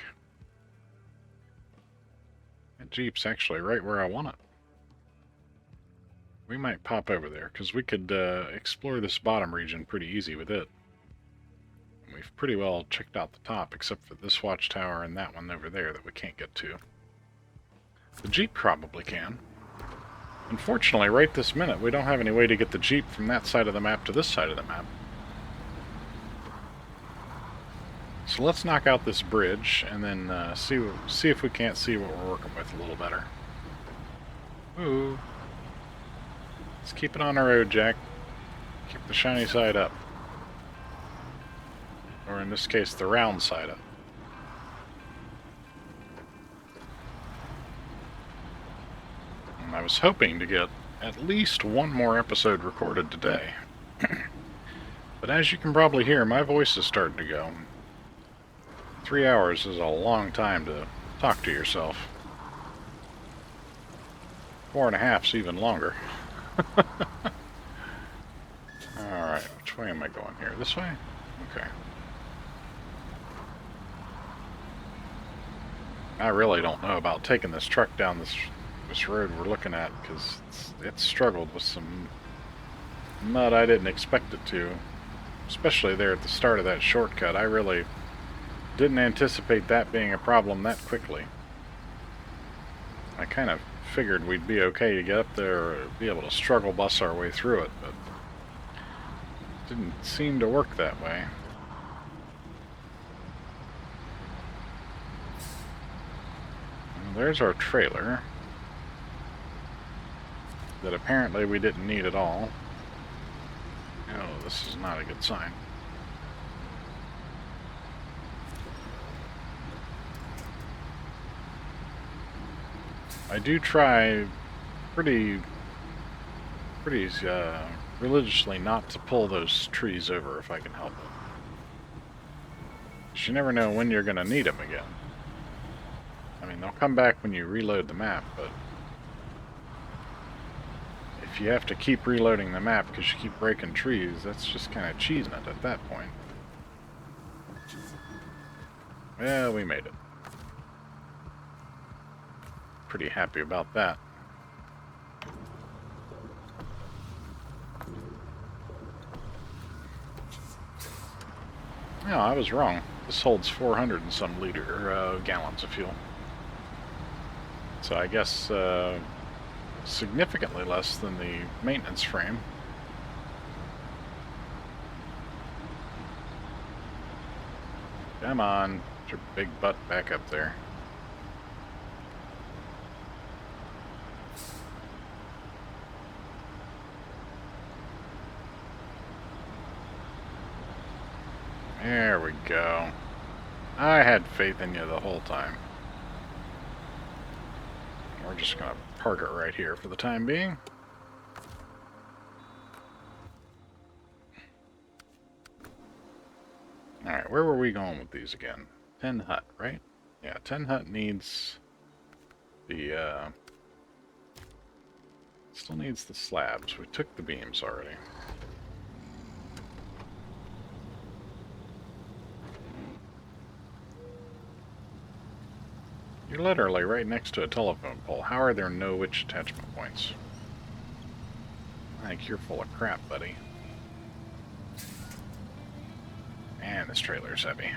That Jeep's actually right where I want it. We might pop over there, because we could explore this bottom region pretty easy with it. We've pretty well checked out the top, except for this watchtower and that one over there that we can't get to. The Jeep probably can. Unfortunately, right this minute, we don't have any way to get the Jeep from that side of the map to this side of the map. So let's knock out this bridge, and then see if we can't see what we're working with a little better. Ooh. Let's keep it on the road, Jack. Keep the shiny side up. Or in this case, the round side up. And I was hoping to get at least one more episode recorded today. But as you can probably hear, my voice is starting to go. 3 hours is a long time to talk to yourself. 4.5's even longer. Alright, which way am I going here? This way? Okay. I really don't know about taking this truck down this road we're looking at, because it's struggled with some mud I didn't expect it to. Especially there at the start of that shortcut. I really didn't anticipate that being a problem that quickly. I kind of figured we'd be okay to get up there or be able to struggle bus our way through it, but it didn't seem to work that way. Well, there's our trailer that apparently we didn't need at all. Oh, this is not a good sign. I do try pretty religiously not to pull those trees over if I can help it. 'Cause you never know when you're going to need them again. I mean, they'll come back when you reload the map, but if you have to keep reloading the map because you keep breaking trees, that's just kind of cheesing it at that point. Well, we made it. Pretty happy about that. No, I was wrong. This holds 400 and some gallons of fuel. So I guess significantly less than the maintenance frame. Come on, get your big butt back up there. There we go. I had faith in you the whole time. We're just going to park it right here for the time being. Alright, where were we going with these again? 10 Hut, right? Yeah, 10 Hut needs the, still needs the slabs. We took the beams already. You're literally right next to a telephone pole. How are there no witch attachment points? I think you're full of crap, buddy. And this trailer's heavy.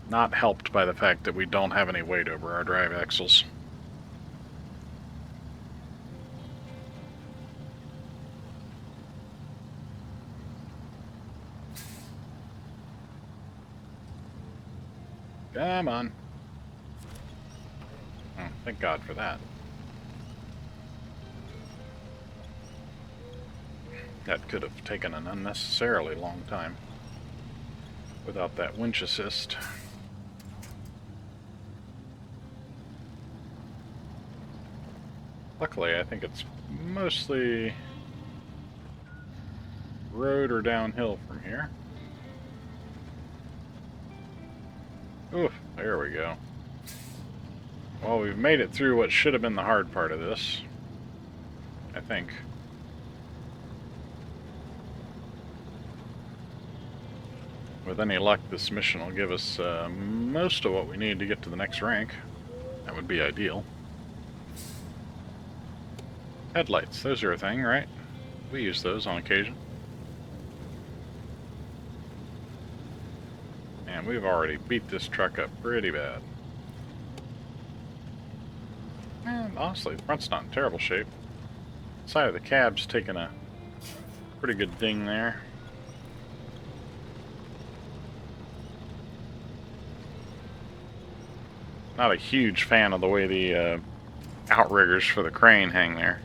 Not helped by the fact that we don't have any weight over our drive axles. Come on. Oh, thank God for that. That could have taken an unnecessarily long time without that winch assist. Luckily, I think it's mostly road or downhill from here. Oof, there we go. Well, we've made it through what should have been the hard part of this, I think. With any luck, this mission will give us most of what we need to get to the next rank. That would be ideal. Headlights, those are a thing, right? We use those on occasion. And we've already beat this truck up pretty bad. And honestly, the front's not in terrible shape. Side of the cab's taking a pretty good ding there. Not a huge fan of the way the outriggers for the crane hang there.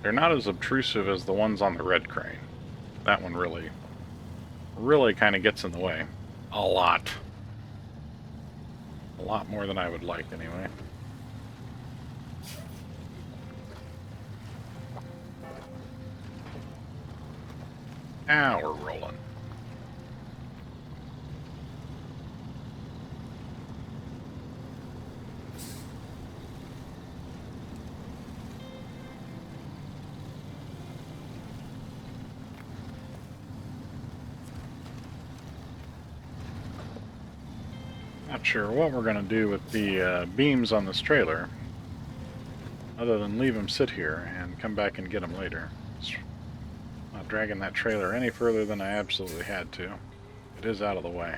They're not as obtrusive as the ones on the red crane. That one really kind of gets in the way. A lot. A lot more than I would like, anyway. Now we're rolling. Not sure what we're going to do with the beams on this trailer, other than leave them sit here and come back and get them later. Not dragging that trailer any further than I absolutely had to. It is out of the way.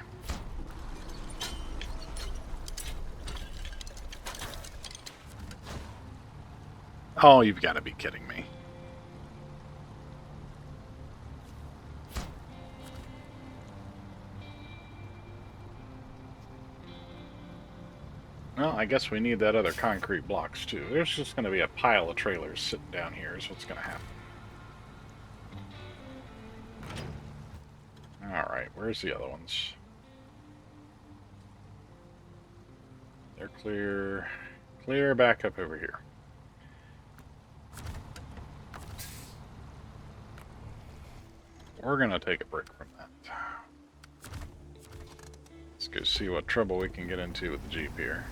Oh, you've got to be kidding me. Well, I guess we need that other concrete blocks too. There's just going to be a pile of trailers sitting down here is what's going to happen. Alright, where's the other ones? They're clear back up over here. We're going to take a break from that. Let's go see what trouble we can get into with the Jeep here.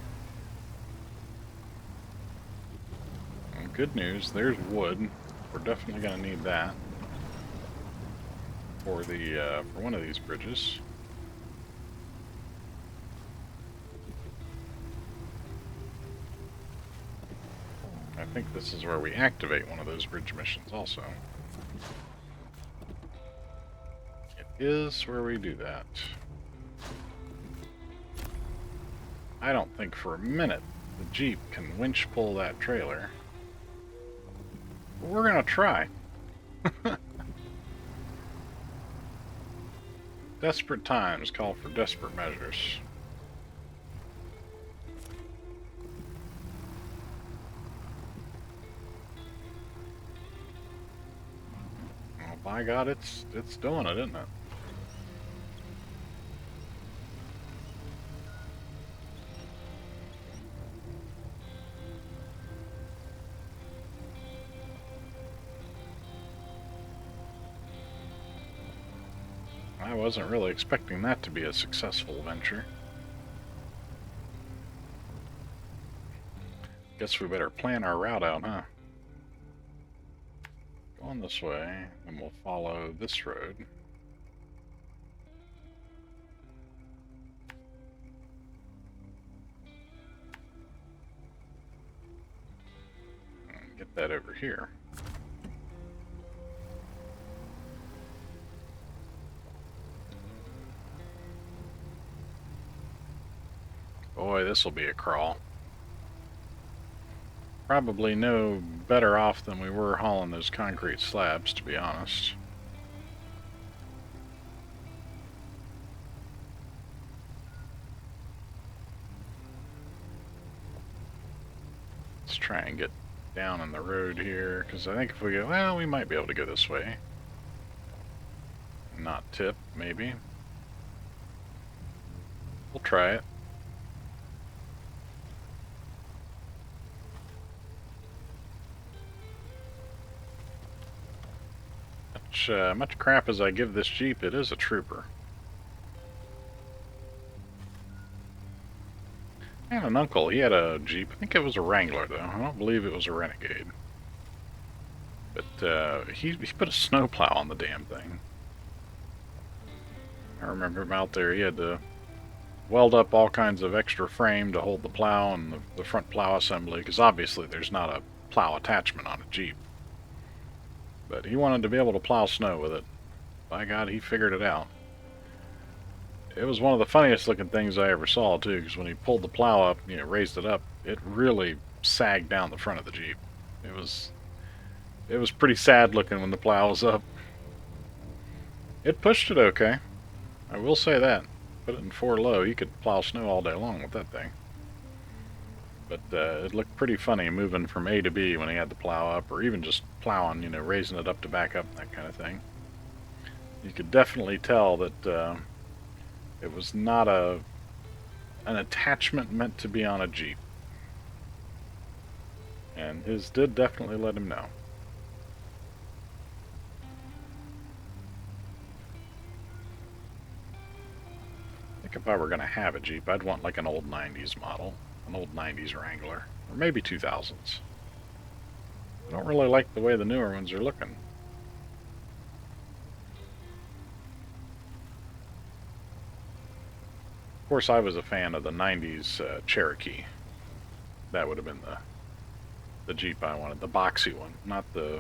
And good news, there's wood. We're definitely going to need that for the for one of these bridges. think this is where we activate one of those bridge missions also. It is where we do that. I don't think for a minute the Jeep can winch pull that trailer. But we're gonna try. Desperate times call for desperate measures. Well, by God, it's doing it, isn't it? I wasn't really expecting that to be a successful venture. Guess we better plan our route out, huh? Going this way, and we'll follow this road. And get that over here. Boy, this will be a crawl. Probably no better off than we were hauling those concrete slabs, to be honest. Let's try and get down in the road here, because I think if we go, well, we might be able to go this way. Not tip, maybe. We'll try it. Much crap as I give this Jeep, it is a trooper. I had an uncle, he had a Jeep. I think it was a Wrangler, though. I don't believe it was a Renegade. But he put a snowplow on the damn thing. I remember him out there, he had to weld up all kinds of extra frame to hold the plow and the front plow assembly, because obviously there's not a plow attachment on a Jeep. But he wanted to be able to plow snow with it. By God, he figured it out. It was one of the funniest looking things I ever saw, too, because when he pulled the plow up, raised it up, it really sagged down the front of the Jeep. It was pretty sad looking when the plow was up. It pushed it okay. I will say that. Put it in 4 low, you could plow snow all day long with that thing. But it looked pretty funny moving from A to B when he had the plow up, or even just plowing, raising it up to back up, that kind of thing. You could definitely tell that it was not an attachment meant to be on a Jeep. And his did definitely let him know. I think if I were going to have a Jeep, I'd want like an old 90s model. An old 90s Wrangler. Or maybe 2000s. I don't really like the way the newer ones are looking. Of course, I was a fan of the 90s Cherokee. That would have been the Jeep I wanted. The boxy one, not the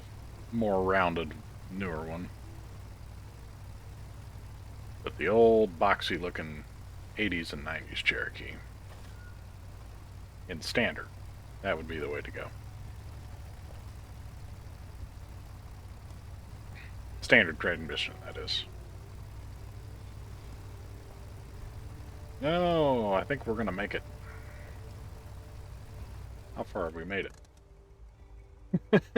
more rounded, newer one. But the old, boxy looking 80s and 90s Cherokee. In standard. That would be the way to go. Standard transmission, that is. No, I think we're going to make it. How far have we made it?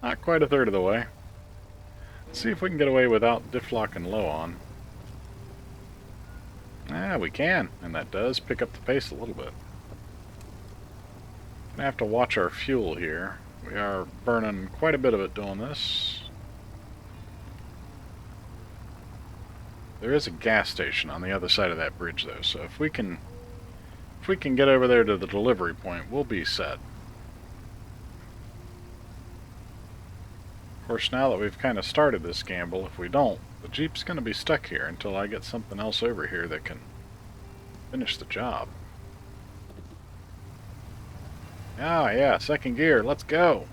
Not quite a third of the way. Let's see if we can get away without diff locking low on. Ah, we can, and that does pick up the pace a little bit. Gonna have to watch our fuel here. We are burning quite a bit of it doing this. There is a gas station on the other side of that bridge, though, so if we can get over there to the delivery point, we'll be set. Of course, now that we've kind of started this gamble, if we don't, the Jeep's going to be stuck here until I get something else over here that can finish the job. Oh, yeah, second gear. Let's go.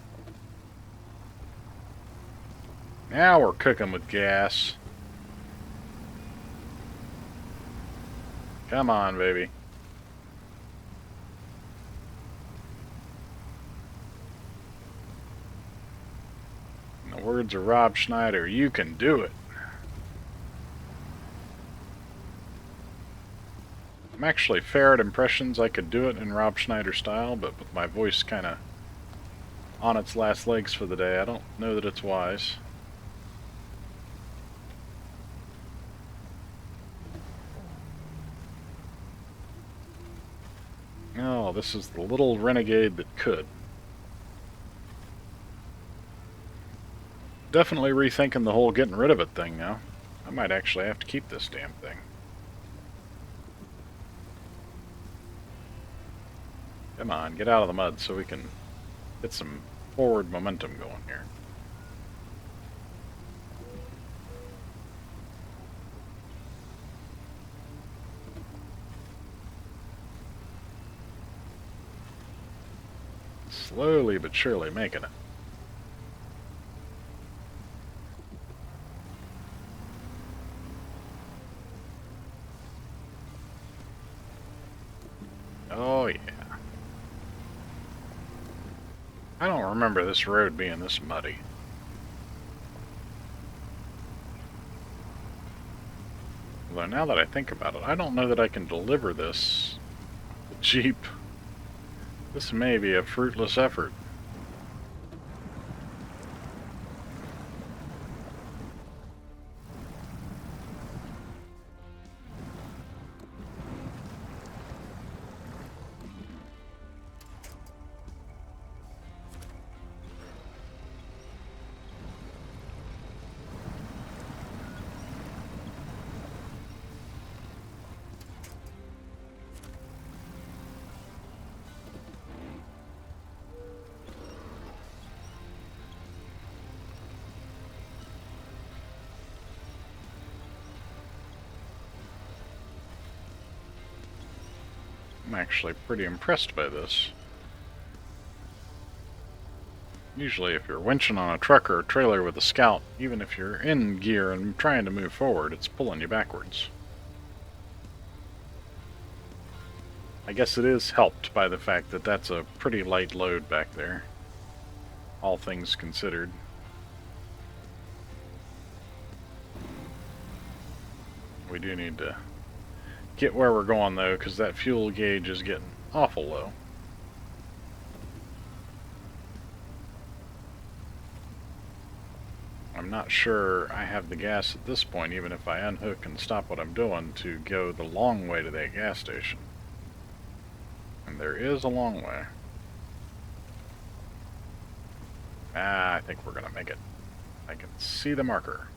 Now we're cooking with gas. Come on, baby. In the words of Rob Schneider, you can do it. I'm actually fair at impressions. I could do it in Rob Schneider style, but with my voice kind of on its last legs for the day, I don't know that it's wise. Oh, this is the little renegade that could. Definitely rethinking the whole getting rid of it thing now. I might actually have to keep this damn thing. Come on, get out of the mud so we can get some forward momentum going here. Slowly but surely making it. Oh yeah. I don't remember this road being this muddy. Although now that I think about it, I don't know that I can deliver this Jeep. This may be a fruitless effort. I'm actually pretty impressed by this. Usually if you're winching on a truck or a trailer with a Scout, even if you're in gear and trying to move forward, it's pulling you backwards. I guess it is helped by the fact that that's a pretty light load back there, all things considered. We do need to get where we're going though, because that fuel gauge is getting awful low. I'm not sure I have the gas at this point, even if I unhook and stop what I'm doing, to go the long way to that gas station. And there is a long way. I think we're gonna make it. I can see the marker.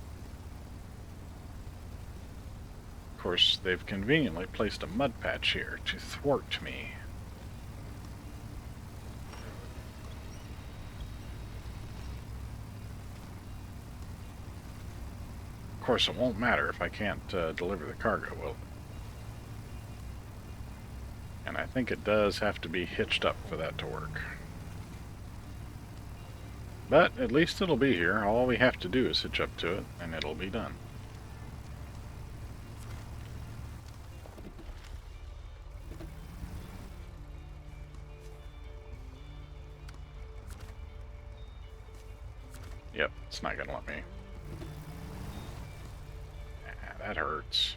Of course, they've conveniently placed a mud patch here to thwart me. Of course, it won't matter if I can't deliver the cargo, will it? And I think it does have to be hitched up for that to work. But at least it'll be here. All we have to do is hitch up to it, and it'll be done. Yep, it's not gonna let me. That hurts.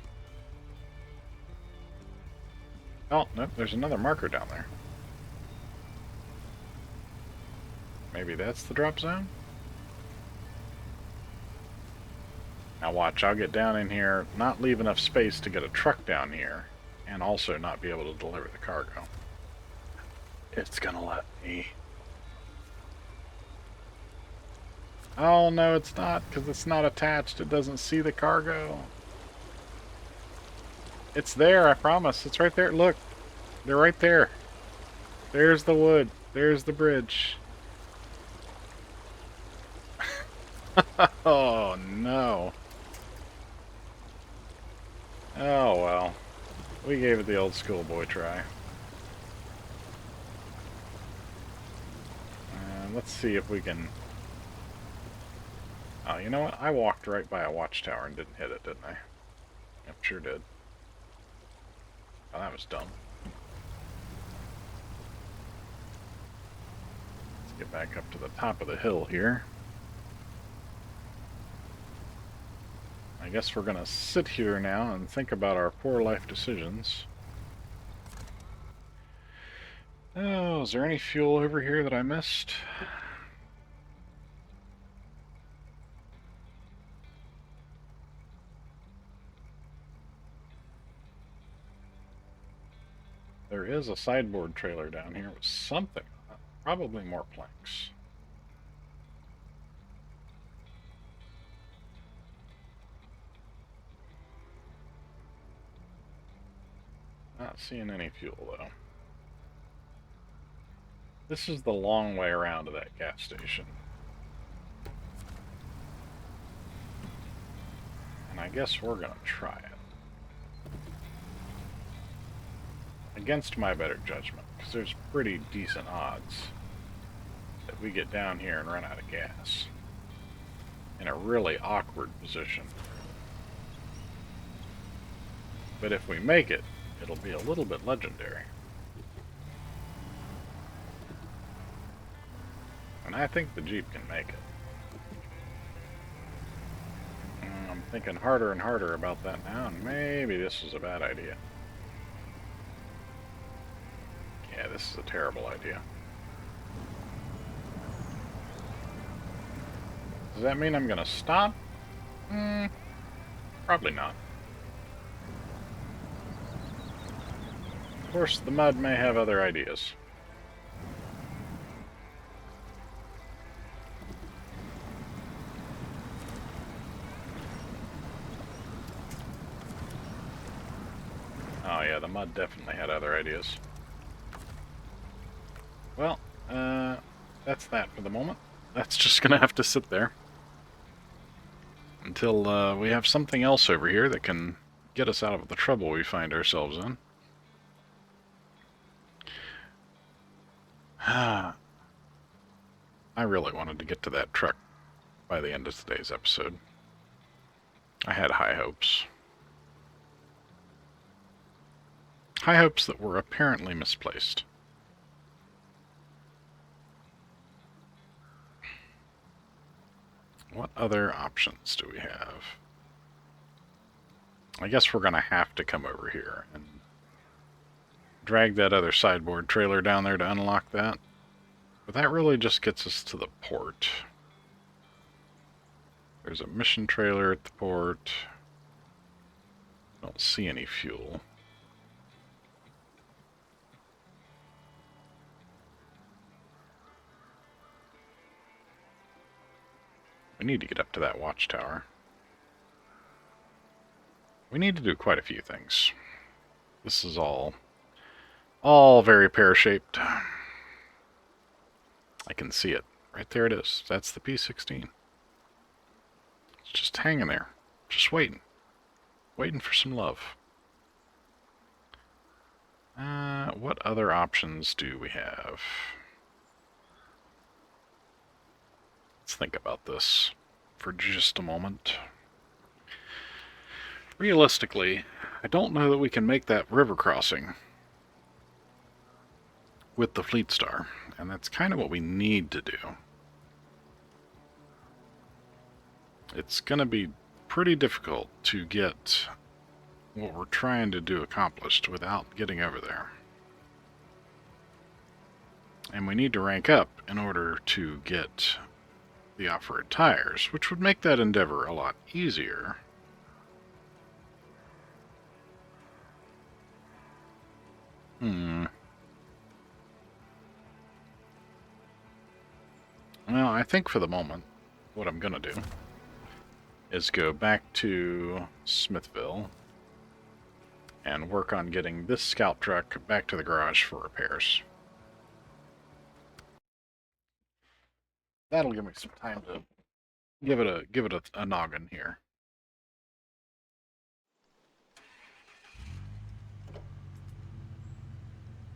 Oh, nope, there's another marker down there. Maybe that's the drop zone? Now watch, I'll get down in here, not leave enough space to get a truck down here, and also not be able to deliver the cargo. It's gonna let me. Oh no, it's not, because it's not attached. It doesn't see the cargo. It's there, I promise. It's right there. Look, they're right there. There's the wood. There's the bridge. Oh no. Oh well. We gave it the old schoolboy try. Let's see if we can... Oh, you know what? I walked right by a watchtower and didn't hit it, didn't I? Yep, sure did. Oh, that was dumb. Let's get back up to the top of the hill here. I guess we're gonna sit here now and think about our poor life decisions. Oh, is there any fuel over here that I missed? There is a sideboard trailer down here with something. Probably more planks. Not seeing any fuel, though. This is the long way around to that gas station. And I guess we're gonna try it. Against my better judgment, because there's pretty decent odds that we get down here and run out of gas. In a really awkward position. But if we make it, it'll be a little bit legendary. And I think the Jeep can make it. I'm thinking harder and harder about that now, and maybe this is a bad idea. Yeah, this is a terrible idea. Does that mean I'm gonna stop? Probably not. Of course, the mud may have other ideas. Oh yeah, the mud definitely had other ideas. Well, that's that for the moment. That's just gonna have to sit there until we have something else over here that can get us out of the trouble we find ourselves in. I really wanted to get to that truck by the end of today's episode. I had high hopes. High hopes that were apparently misplaced. What other options do we have? I guess we're going to have to come over here and drag that other sideboard trailer down there to unlock that. But that really just gets us to the port. There's a mission trailer at the port. Don't see any fuel. We need to get up to that watchtower. We need to do quite a few things. This is all very pear-shaped. I can see it. Right there it is. That's the P-16. It's just hanging there. Just waiting. Waiting for some love. What other options do we have? Let's think about this for just a moment. Realistically, I don't know that we can make that river crossing with the Fleet Star, and that's kind of what we need to do. It's going to be pretty difficult to get what we're trying to do accomplished without getting over there. And we need to rank up in order to get the off-road tires, which would make that endeavor a lot easier. Well, I think for the moment, what I'm going to do is go back to Smithville and work on getting this scout truck back to the garage for repairs. That'll give me some time to give it a noggin here.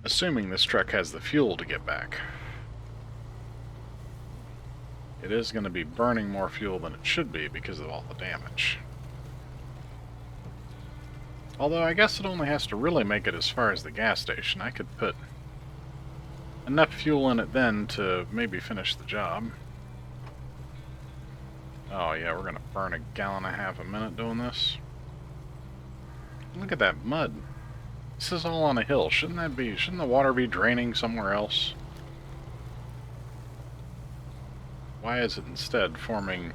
Assuming this truck has the fuel to get back. it is going to be burning more fuel than it should be because of all the damage. Although I guess it only has to really make it as far as the gas station. I could put enough fuel in it then to maybe finish the job. Oh yeah, we're going to burn 1.5 gallons a minute doing this. Look at that mud. This is all on a hill. Shouldn't the water be draining somewhere else? Why is it instead forming,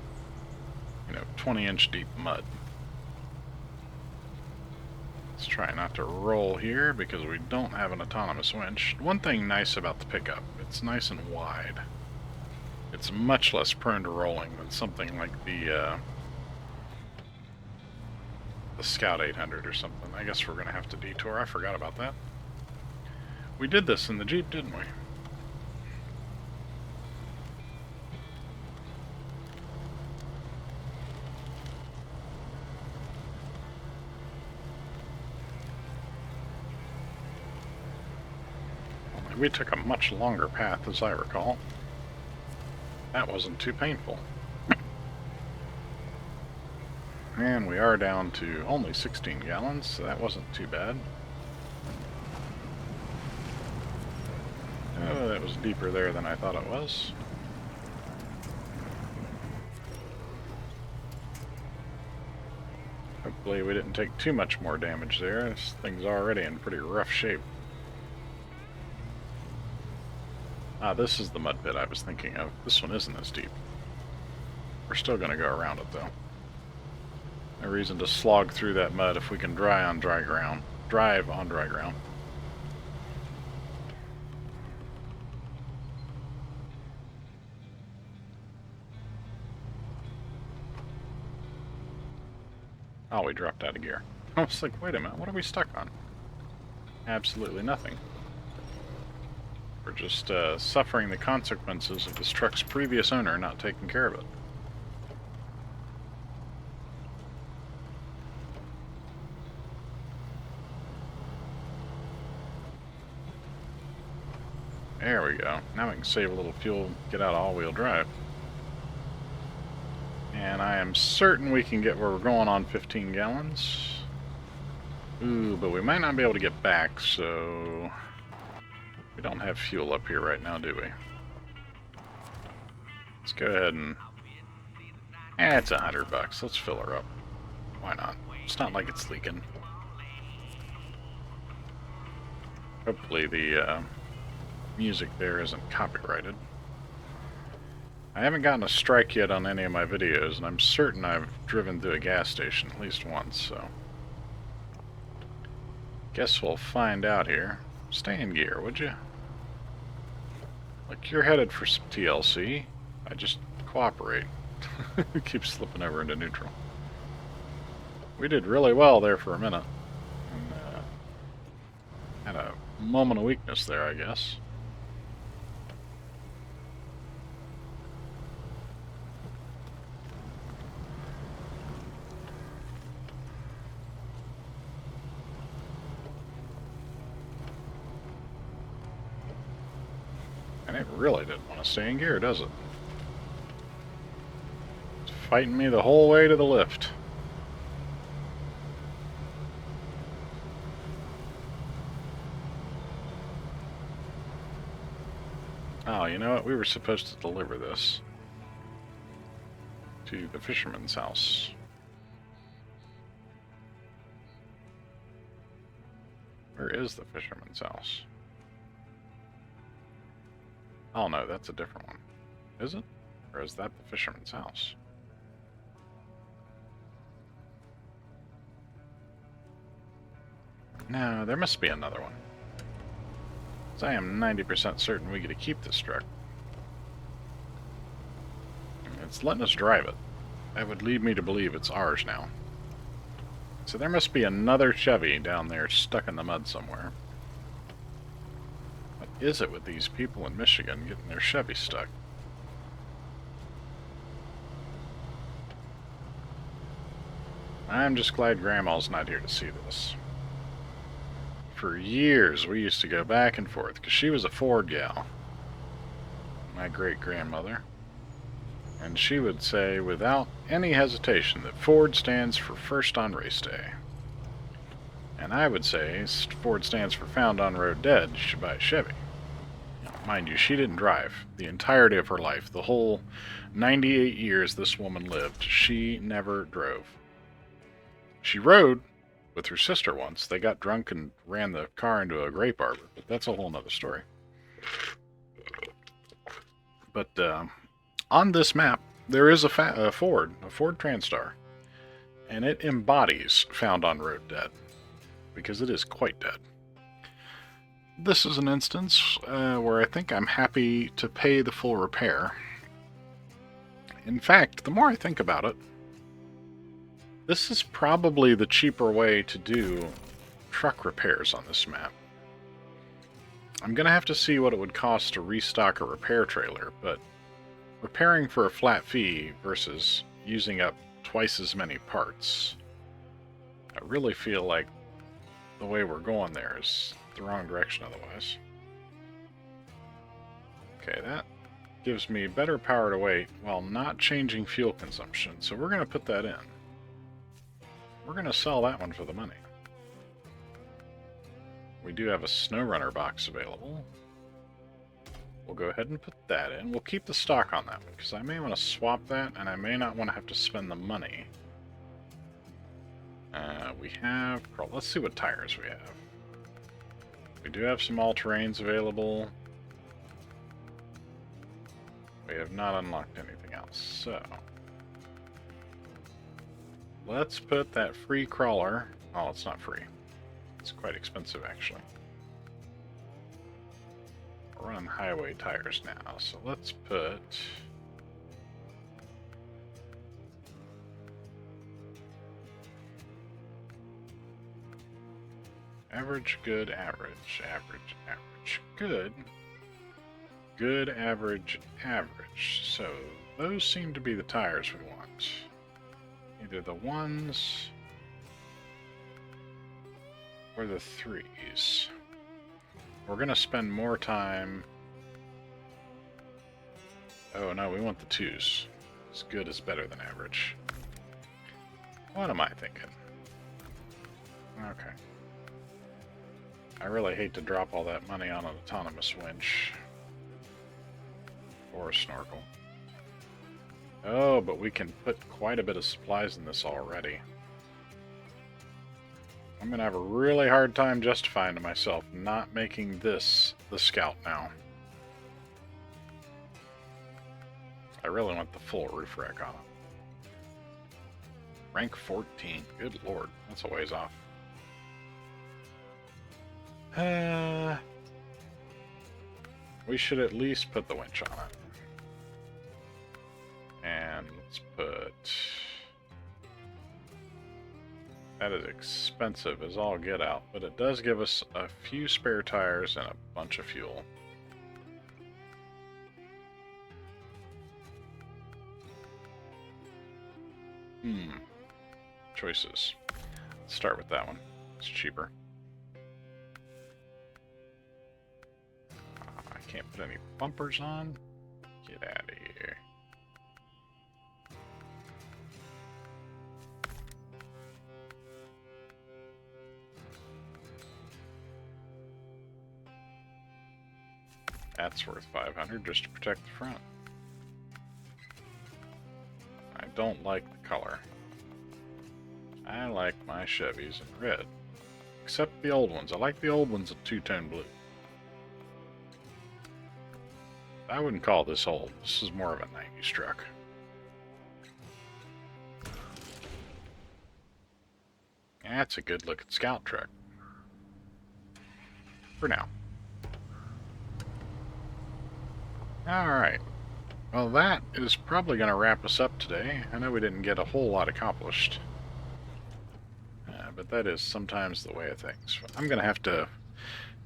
20-inch deep mud? Let's try not to roll here because we don't have an autonomous winch. One thing nice about the pickup, it's nice and wide. It's much less prone to rolling than something like the Scout 800 or something. I guess we're going to have to detour. I forgot about that. We did this in the Jeep, didn't we? We took a much longer path, as I recall. That wasn't too painful. And we are down to only 16 gallons, so that wasn't too bad. Oh, that was deeper there than I thought it was. Hopefully we didn't take too much more damage there. This thing's already in pretty rough shape. Ah, this is the mud pit I was thinking of. This one isn't as deep. We're still going to go around it, though. No reason to slog through that mud if we can drive on dry ground. Oh, we dropped out of gear. I was like, wait a minute, what are we stuck on? Absolutely nothing. We're just suffering the consequences of this truck's previous owner not taking care of it. There we go. Now we can save a little fuel, get out of all-wheel drive. And I am certain we can get where we're going on 15 gallons. Ooh, but we might not be able to get back, so... We don't have fuel up here right now, do we? Let's go ahead and... it's $100. Let's fill her up. Why not? It's not like it's leaking. Hopefully the music there isn't copyrighted. I haven't gotten a strike yet on any of my videos, and I'm certain I've driven through a gas station at least once, so... Guess we'll find out here. Stay in gear, would you? Like, you're headed for some TLC. I just cooperate. Keep slipping over into neutral. We did really well there for a minute. And, had a moment of weakness there, I guess. And it really didn't want to stay in gear, does it? It's fighting me the whole way to the lift. Oh, you know what? We were supposed to deliver this to the fisherman's house. Where is the fisherman's house? Oh no, that's a different one. Is it? Or is that the fisherman's house? No, there must be another one. So I am 90% certain we get to keep this truck. It's letting us drive it. That would lead me to believe it's ours now. So there must be another Chevy down there stuck in the mud somewhere. What is it with these people in Michigan getting their Chevy stuck? I'm just glad Grandma's not here to see this. For years we used to go back and forth, because she was a Ford gal. My great-grandmother. And she would say without any hesitation that Ford stands for first on race day. And I would say Ford stands for found on road dead, you should buy a Chevy. Now, mind you, she didn't drive the entirety of her life. The whole 98 years this woman lived, she never drove. She rode with her sister once. They got drunk and ran the car into a grape arbor, but that's a whole nother story. But on this map, there is a Ford Transstar, and it embodies found on road dead, because it is quite dead. This is an instance where I think I'm happy to pay the full repair. In fact, the more I think about it, this is probably the cheaper way to do truck repairs on this map. I'm going to have to see what it would cost to restock a repair trailer, but repairing for a flat fee versus using up twice as many parts, I really feel like the way we're going there is the wrong direction otherwise. Okay, that gives me better power to weight while not changing fuel consumption, so we're going to put that in. We're going to sell that one for the money. We do have a Snowrunner box available. We'll go ahead and put that in. We'll keep the stock on that one, because I may want to swap that, and I may not want to have to spend the money. We have... Let's see what tires we have. We do have some all-terrains available. We have not unlocked anything else, so... Let's put that free crawler... Oh, it's not free. It's quite expensive, actually. We're on highway tires now, so let's put... Average, good, average, average, average, good. Good, average, average. So, those seem to be the tires we want. Either the 1s or the 3s. We're going to spend more time... Oh no, we want the 2s. As good is better than average. What am I thinking? Okay. I really hate to drop all that money on an autonomous winch. Or a snorkel. Oh, but we can put quite a bit of supplies in this already. I'm going to have a really hard time justifying to myself not making this the Scout now. I really want the full roof rack on it. Rank 14. Good lord, that's a ways off. We should at least put the winch on it. And let's put... That is expensive as all get out, but it does give us a few spare tires and a bunch of fuel. Choices. Let's start with that one. It's cheaper. I can't put any bumpers on. Get out of here. That's worth 500 just to protect the front. I don't like the color. I like my Chevys in red. Except the old ones. I like the old ones in two-tone blue. I wouldn't call this old. This is more of a 90s truck. That's a good looking Scout truck. For now. Alright. Well, that is probably going to wrap us up today. I know we didn't get a whole lot accomplished. But that is sometimes the way of things. I'm going to have to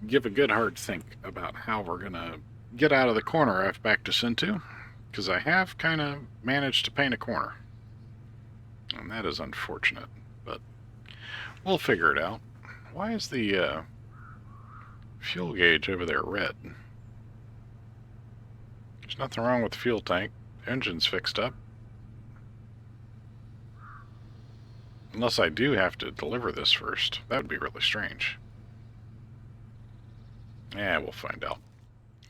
give a good hard think about how we're going to get out of the corner I've backed us into. Because I have kind of managed to paint a corner. And that is unfortunate. But we'll figure it out. Why is the fuel gauge over there red? There's nothing wrong with the fuel tank. Engine's fixed up. Unless I do have to deliver this first. That would be really strange. Yeah, we'll find out.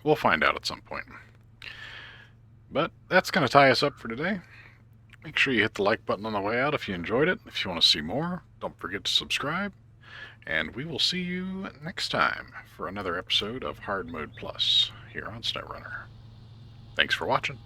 We'll find out at some point. But that's going to tie us up for today. Make sure you hit the like button on the way out if you enjoyed it. If you want to see more, don't forget to subscribe. And we will see you next time for another episode of Hardmode Plus here on Snowrunner. Thanks for watching.